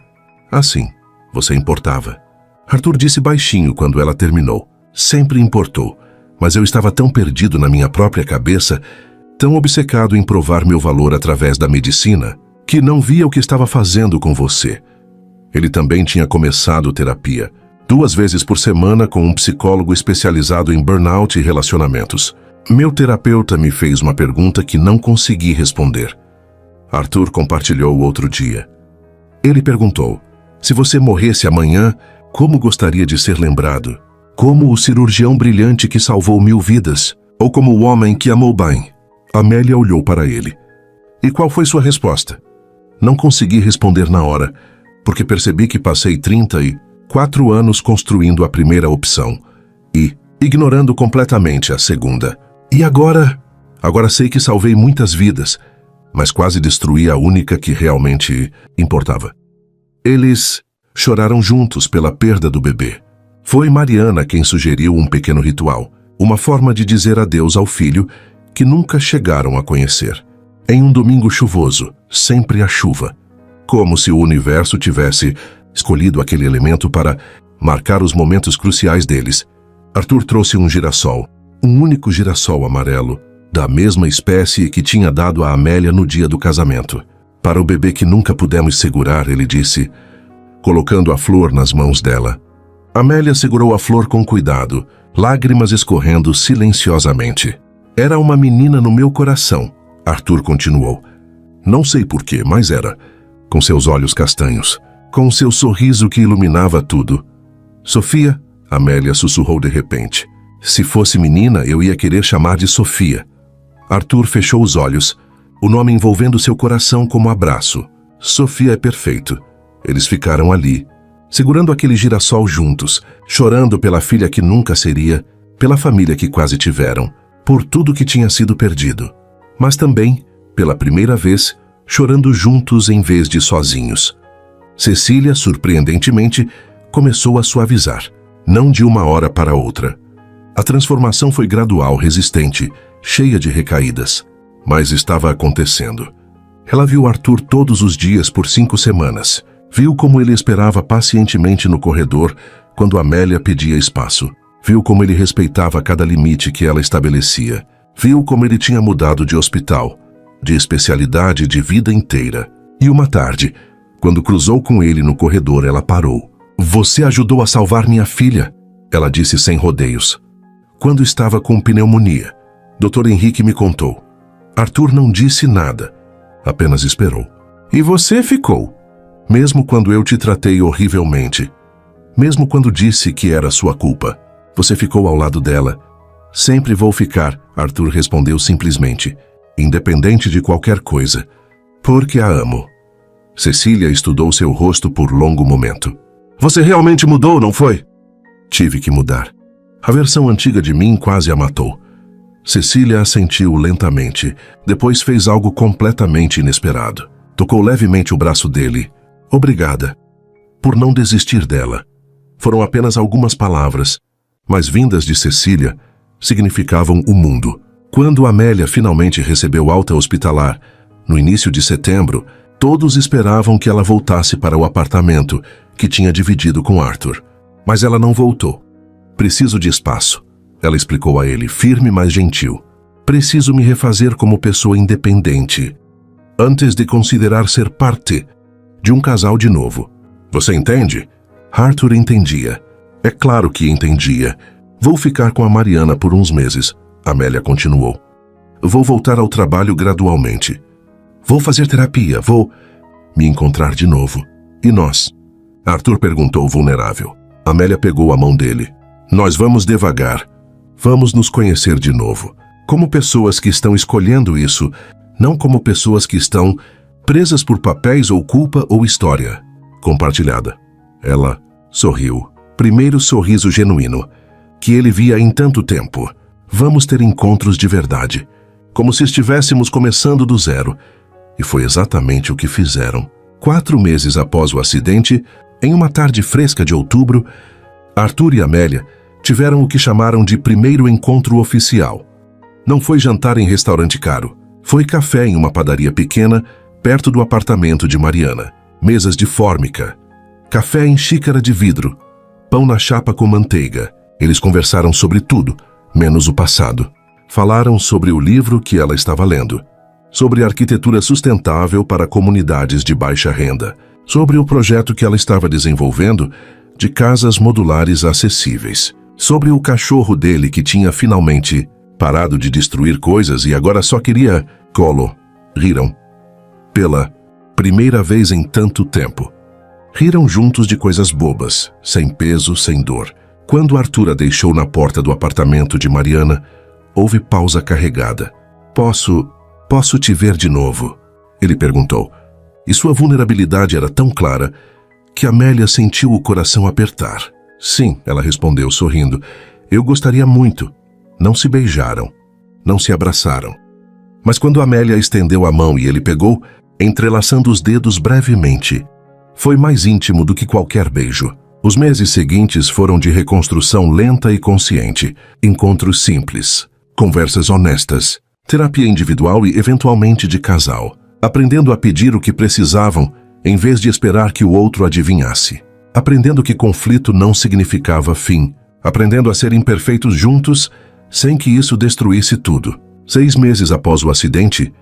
Assim, você importava. Arthur disse baixinho quando ela terminou. Sempre importou, mas eu estava tão perdido na minha própria cabeça, tão obcecado em provar meu valor através da medicina, que não via o que estava fazendo com você. Ele também tinha começado terapia, 2 vezes por semana com um psicólogo especializado em burnout e relacionamentos. Meu terapeuta me fez uma pergunta que não consegui responder. Arthur compartilhou outro dia. Ele perguntou: se você morresse amanhã, como gostaria de ser lembrado? Como o cirurgião brilhante que salvou 1000 vidas? Ou como o homem que amou bem? Amélia olhou para ele. E qual foi sua resposta? Não consegui responder na hora, porque percebi que passei 34 anos construindo a primeira opção e ignorando completamente a segunda. E agora? Agora sei que salvei muitas vidas, mas quase destruí a única que realmente importava. Eles choraram juntos pela perda do bebê. Foi Mariana quem sugeriu um pequeno ritual, uma forma de dizer adeus ao filho que nunca chegaram a conhecer. Em um domingo chuvoso, sempre a chuva. Como se o universo tivesse escolhido aquele elemento para marcar os momentos cruciais deles. Arthur trouxe um girassol, um único girassol amarelo, da mesma espécie que tinha dado a Amélia no dia do casamento. Para o bebê que nunca pudemos segurar, ele disse, colocando a flor nas mãos dela. Amélia segurou a flor com cuidado, lágrimas escorrendo silenciosamente. Era uma menina no meu coração, Arthur continuou. Não sei porquê, mas era. Com seus olhos castanhos, com seu sorriso que iluminava tudo. Sofia, Amélia sussurrou de repente. Se fosse menina, eu ia querer chamar de Sofia. Arthur fechou os olhos, o nome envolvendo seu coração como abraço. Sofia é perfeito. Eles ficaram ali, segurando aquele girassol juntos, chorando pela filha que nunca seria, pela família que quase tiveram, por tudo que tinha sido perdido. Mas também, pela primeira vez, chorando juntos em vez de sozinhos. Cecília, surpreendentemente, começou a suavizar, não de uma hora para outra. A transformação foi gradual, resistente, cheia de recaídas, mas estava acontecendo. Ela viu Arthur todos os dias por 5 semanas. Viu como ele esperava pacientemente no corredor quando Amélia pedia espaço. Viu como ele respeitava cada limite que ela estabelecia. Viu como ele tinha mudado de hospital, de especialidade de vida inteira. E uma tarde, quando cruzou com ele no corredor, ela parou. Você ajudou a salvar minha filha, ela disse sem rodeios. Quando estava com pneumonia, Dr. Henrique me contou. Arthur não disse nada, apenas esperou. E você ficou. Mesmo quando eu te tratei horrivelmente, mesmo quando disse que era sua culpa, você ficou ao lado dela. Sempre vou ficar, Arthur respondeu simplesmente, independente de qualquer coisa, porque a amo. Cecília estudou seu rosto por longo momento. Você realmente mudou, não foi? Tive que mudar. A versão antiga de mim quase a matou. Cecília assentiu lentamente, depois fez algo completamente inesperado. Tocou levemente o braço dele. Obrigada por não desistir dela. Foram apenas algumas palavras, mas vindas de Cecília, significavam o mundo. Quando Amélia finalmente recebeu alta hospitalar, no início de setembro, todos esperavam que ela voltasse para o apartamento que tinha dividido com Arthur. Mas ela não voltou. Preciso de espaço, ela explicou a ele, firme mas gentil. Preciso me refazer como pessoa independente, antes de considerar ser parte de um casal de novo. Você entende? Arthur entendia. É claro que entendia. Vou ficar com a Mariana por uns meses, Amélia continuou. Vou voltar ao trabalho gradualmente. Vou fazer terapia, vou me encontrar de novo. E nós? Arthur perguntou vulnerável. Amélia pegou a mão dele. Nós vamos devagar. Vamos nos conhecer de novo. Como pessoas que estão escolhendo isso, não como pessoas que estão presas por papéis ou culpa ou história compartilhada. Ela sorriu. Primeiro sorriso genuíno, que ele via em tanto tempo. Vamos ter encontros de verdade, como se estivéssemos começando do zero. E foi exatamente o que fizeram. 4 meses após o acidente, em uma tarde fresca de outubro, Arthur e Amélia tiveram o que chamaram de primeiro encontro oficial. Não foi jantar em restaurante caro. Foi café em uma padaria pequena, perto do apartamento de Mariana. Mesas de fórmica. Café em xícara de vidro. Pão na chapa com manteiga. Eles conversaram sobre tudo, menos o passado. Falaram sobre o livro que ela estava lendo. Sobre arquitetura sustentável para comunidades de baixa renda. Sobre o projeto que ela estava desenvolvendo de casas modulares acessíveis. Sobre o cachorro dele que tinha finalmente parado de destruir coisas e agora só queria colo. Riram. Pela primeira vez em tanto tempo. Riram juntos de coisas bobas, sem peso, sem dor. Quando Arthur a deixou na porta do apartamento de Mariana, houve pausa carregada. Posso te ver de novo? Ele perguntou. E sua vulnerabilidade era tão clara que Amélia sentiu o coração apertar. Sim, ela respondeu sorrindo. Eu gostaria muito. Não se beijaram. Não se abraçaram. Mas quando Amélia estendeu a mão e ele pegou, entrelaçando os dedos brevemente, foi mais íntimo do que qualquer beijo. Os meses seguintes foram de reconstrução lenta e consciente, encontros simples, conversas honestas, terapia individual e eventualmente de casal, aprendendo a pedir o que precisavam em vez de esperar que o outro adivinhasse, aprendendo que conflito não significava fim, aprendendo a ser imperfeitos juntos sem que isso destruísse tudo. 6 meses após o acidente,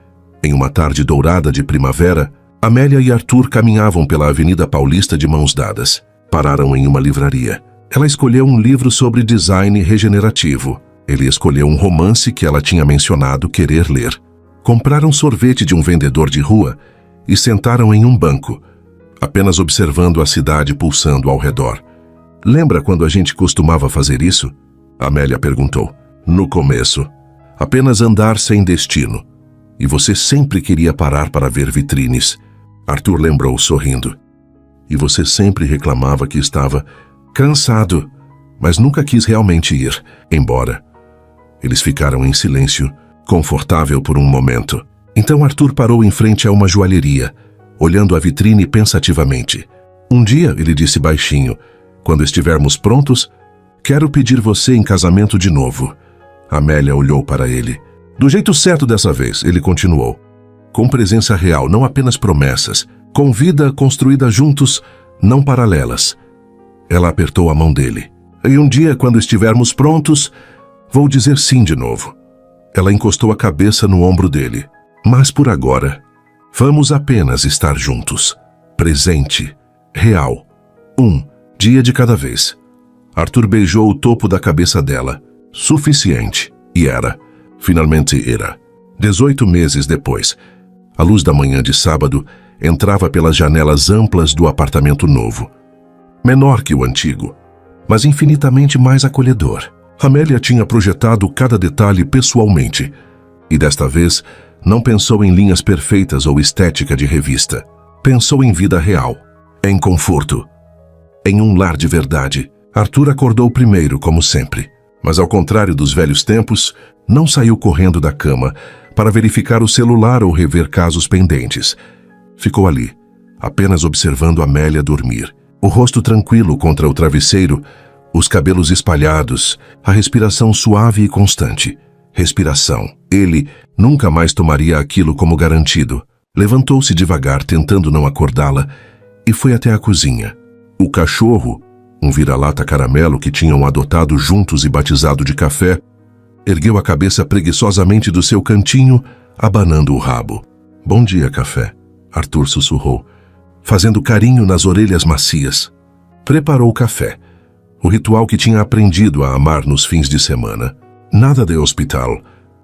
em uma tarde dourada de primavera, Amélia e Arthur caminhavam pela Avenida Paulista de mãos dadas. Pararam em uma livraria. Ela escolheu um livro sobre design regenerativo. Ele escolheu um romance que ela tinha mencionado querer ler. Compraram sorvete de um vendedor de rua e sentaram em um banco, apenas observando a cidade pulsando ao redor. Lembra quando a gente costumava fazer isso? Amélia perguntou. No começo. Apenas andar sem destino. E você sempre queria parar para ver vitrines. Arthur lembrou sorrindo. E você sempre reclamava que estava cansado, mas nunca quis realmente ir, embora. Eles ficaram em silêncio, confortável por um momento. Então Arthur parou em frente a uma joalheria, olhando a vitrine pensativamente. Um dia, ele disse baixinho, quando estivermos prontos, quero pedir você em casamento de novo. Amélia olhou para ele. Do jeito certo dessa vez, ele continuou. Com presença real, não apenas promessas. Com vida construída juntos, não paralelas. Ela apertou a mão dele. E um dia, quando estivermos prontos, vou dizer sim de novo. Ela encostou a cabeça no ombro dele. Mas por agora, vamos apenas estar juntos. Presente. Real. Um dia de cada vez. Arthur beijou o topo da cabeça dela. Suficiente. E era. Finalmente era. 18 meses depois, a luz da manhã de sábado entrava pelas janelas amplas do apartamento novo. Menor que o antigo, mas infinitamente mais acolhedor. Amélia tinha projetado cada detalhe pessoalmente, e desta vez não pensou em linhas perfeitas ou estética de revista. Pensou em vida real, em conforto, em um lar de verdade. Arthur acordou primeiro, como sempre, mas ao contrário dos velhos tempos, não saiu correndo da cama para verificar o celular ou rever casos pendentes. Ficou ali, apenas observando Amélia dormir. O rosto tranquilo contra o travesseiro, os cabelos espalhados, a respiração suave e constante. Respiração. Ele nunca mais tomaria aquilo como garantido. Levantou-se devagar, tentando não acordá-la, e foi até a cozinha. O cachorro, um vira-lata caramelo que tinham adotado juntos e batizado de café, ergueu a cabeça preguiçosamente do seu cantinho, abanando o rabo. Bom dia, café, Arthur sussurrou, fazendo carinho nas orelhas macias. Preparou o café, o ritual que tinha aprendido a amar nos fins de semana. Nada de hospital,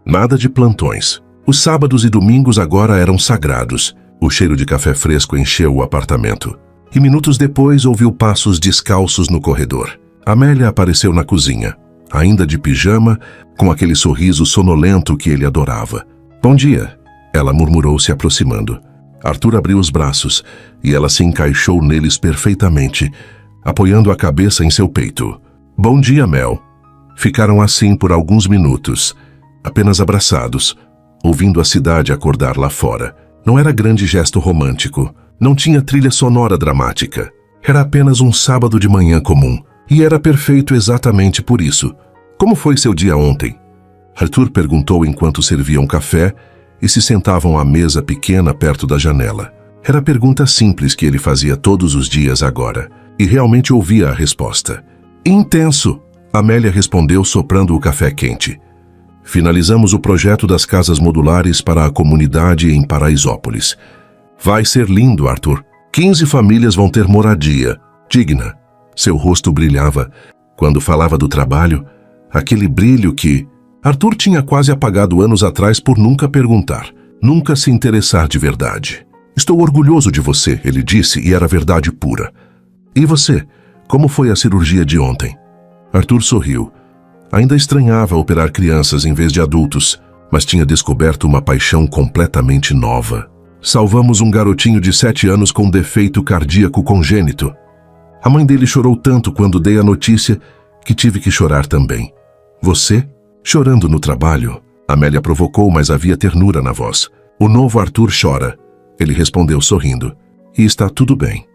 nada de plantões. Os sábados e domingos agora eram sagrados. O cheiro de café fresco encheu o apartamento. E minutos depois ouviu passos descalços no corredor. Amélia apareceu na cozinha, ainda de pijama, com aquele sorriso sonolento que ele adorava. Bom dia, ela murmurou se aproximando. Arthur abriu os braços e ela se encaixou neles perfeitamente, apoiando a cabeça em seu peito. Bom dia, Mel. Ficaram assim por alguns minutos, apenas abraçados, ouvindo a cidade acordar lá fora. Não era grande gesto romântico, não tinha trilha sonora dramática. Era apenas um sábado de manhã comum, e era perfeito exatamente por isso. Como foi seu dia ontem? Arthur perguntou enquanto serviam café e se sentavam à mesa pequena perto da janela. Era a pergunta simples que ele fazia todos os dias agora, e realmente ouvia a resposta. Intenso, Amélia respondeu soprando o café quente. Finalizamos o projeto das casas modulares para a comunidade em Paraisópolis. Vai ser lindo, Arthur. 15 famílias vão ter moradia digna. Seu rosto brilhava. Quando falava do trabalho, aquele brilho que Arthur tinha quase apagado anos atrás por nunca perguntar, nunca se interessar de verdade. Estou orgulhoso de você, ele disse, e era verdade pura. E você? Como foi a cirurgia de ontem? Arthur sorriu. Ainda estranhava operar crianças em vez de adultos, mas tinha descoberto uma paixão completamente nova. Salvamos um garotinho de 7 anos com defeito cardíaco congênito. A mãe dele chorou tanto quando dei a notícia que tive que chorar também. Você? Chorando no trabalho? Amélia provocou, mas havia ternura na voz. O novo Arthur chora. Ele respondeu sorrindo. E está tudo bem.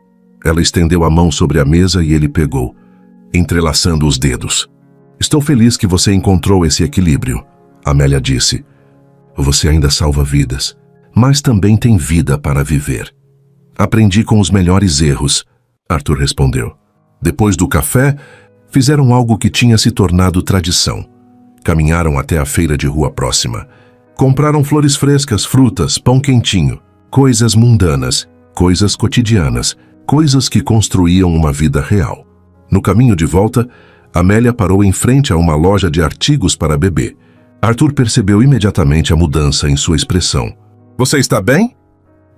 Ela estendeu a mão sobre a mesa e ele pegou, entrelaçando os dedos. Estou feliz que você encontrou esse equilíbrio, Amélia disse. Você ainda salva vidas, mas também tem vida para viver. Aprendi com os melhores erros, Arthur respondeu. Depois do café, fizeram algo que tinha se tornado tradição. Caminharam até a feira de rua próxima. Compraram flores frescas, frutas, pão quentinho. Coisas mundanas, coisas cotidianas, coisas que construíam uma vida real. No caminho de volta, Amélia parou em frente a uma loja de artigos para bebê. Arthur percebeu imediatamente a mudança em sua expressão. Você está bem?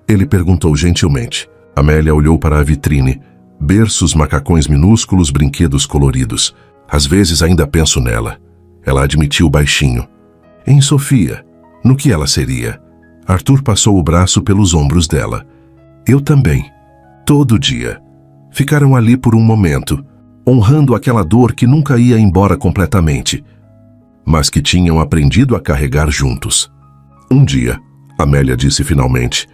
Ele perguntou gentilmente. Amélia olhou para a vitrine. Berços, macacões minúsculos, brinquedos coloridos. Às vezes ainda penso nela. Ela admitiu baixinho. Em Sofia, no que ela seria? Arthur passou o braço pelos ombros dela. Eu também. Todo dia. Ficaram ali por um momento, honrando aquela dor que nunca ia embora completamente, mas que tinham aprendido a carregar juntos. Um dia, Amélia disse finalmente,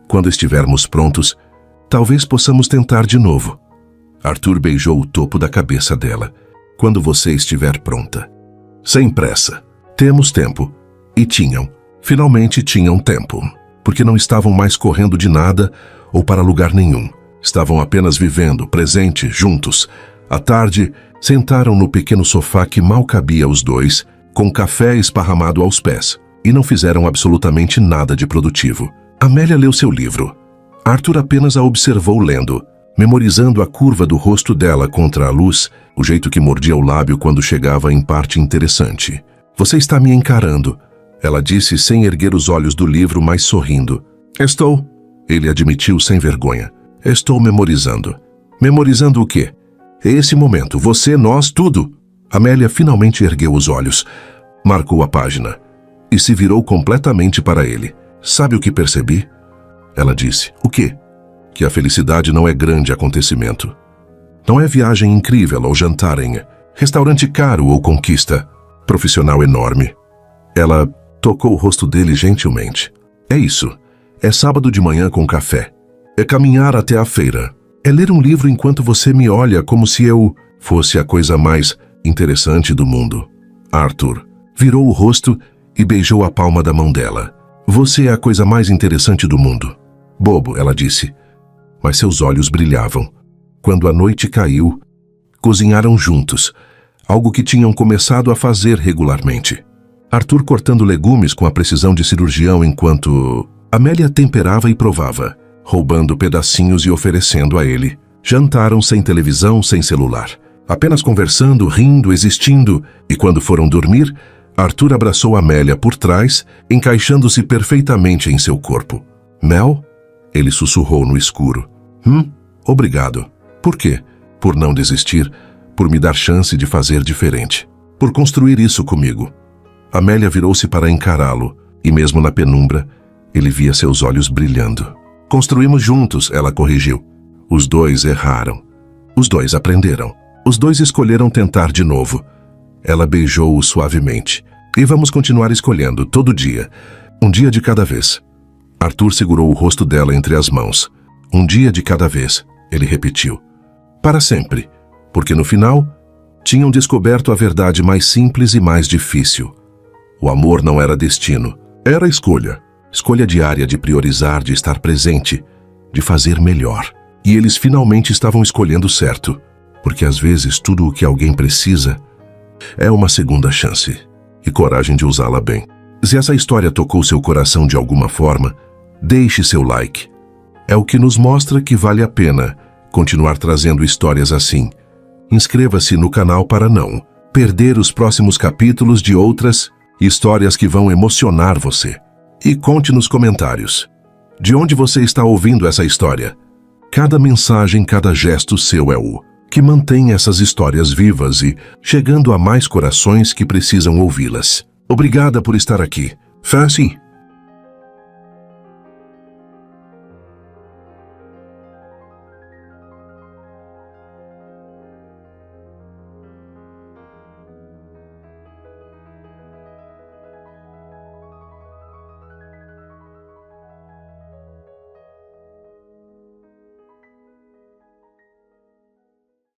quando estivermos prontos, talvez possamos tentar de novo. Arthur beijou o topo da cabeça dela. Quando você estiver pronta. Sem pressa. Temos tempo. E tinham. Finalmente tinham tempo. Porque não estavam mais correndo de nada ou para lugar nenhum. Estavam apenas vivendo, presente, juntos. À tarde, sentaram no pequeno sofá que mal cabia aos dois, com café esparramado aos pés, e não fizeram absolutamente nada de produtivo. Amélia leu seu livro. Arthur apenas a observou lendo, memorizando a curva do rosto dela contra a luz, o jeito que mordia o lábio quando chegava em parte interessante. Você está me encarando, ela disse sem erguer os olhos do livro, mas sorrindo. Estou, ele admitiu sem vergonha. Estou memorizando. Memorizando o quê? Esse momento, você, nós, tudo. Amélia finalmente ergueu os olhos, marcou a página e se virou completamente para ele. Sabe o que percebi? Ela disse. O quê? Que a felicidade não é grande acontecimento. Não é viagem incrível ou jantar em restaurante caro ou conquista profissional enorme. Ela tocou o rosto dele gentilmente. É isso. É sábado de manhã com café. É caminhar até a feira. É ler um livro enquanto você me olha como se eu fosse a coisa mais interessante do mundo. Arthur virou o rosto e beijou a palma da mão dela. Você é a coisa mais interessante do mundo. Bobo, ela disse. Mas seus olhos brilhavam. Quando a noite caiu, cozinharam juntos, algo que tinham começado a fazer regularmente. Arthur cortando legumes com a precisão de cirurgião enquanto Amélia temperava e provava, roubando pedacinhos e oferecendo a ele. Jantaram sem televisão, sem celular, apenas conversando, rindo, existindo, e quando foram dormir, Arthur abraçou Amélia por trás, encaixando-se perfeitamente em seu corpo. Mel? Ele sussurrou no escuro. Obrigado. Por quê? Por não desistir, por me dar chance de fazer diferente, por construir isso comigo. Amélia virou-se para encará-lo, e mesmo na penumbra, ele via seus olhos brilhando. Construímos juntos, ela corrigiu. Os dois erraram. Os dois aprenderam. Os dois escolheram tentar de novo. Ela beijou-o suavemente. E vamos continuar escolhendo, todo dia. Um dia de cada vez. Arthur segurou o rosto dela entre as mãos. Um dia de cada vez, ele repetiu. Para sempre. Porque no final, tinham descoberto a verdade mais simples e mais difícil. O amor não era destino, era escolha. Escolha diária de priorizar, de estar presente, de fazer melhor. E eles finalmente estavam escolhendo certo, porque às vezes tudo o que alguém precisa é uma segunda chance e coragem de usá-la bem. Se essa história tocou seu coração de alguma forma, deixe seu like. É o que nos mostra que vale a pena continuar trazendo histórias assim. Inscreva-se no canal para não perder os próximos capítulos de outras histórias que vão emocionar você. E conte nos comentários de onde você está ouvindo essa história. Cada mensagem, cada gesto seu é o que mantém essas histórias vivas e chegando a mais corações que precisam ouvi-las. Obrigada por estar aqui. Fé assim.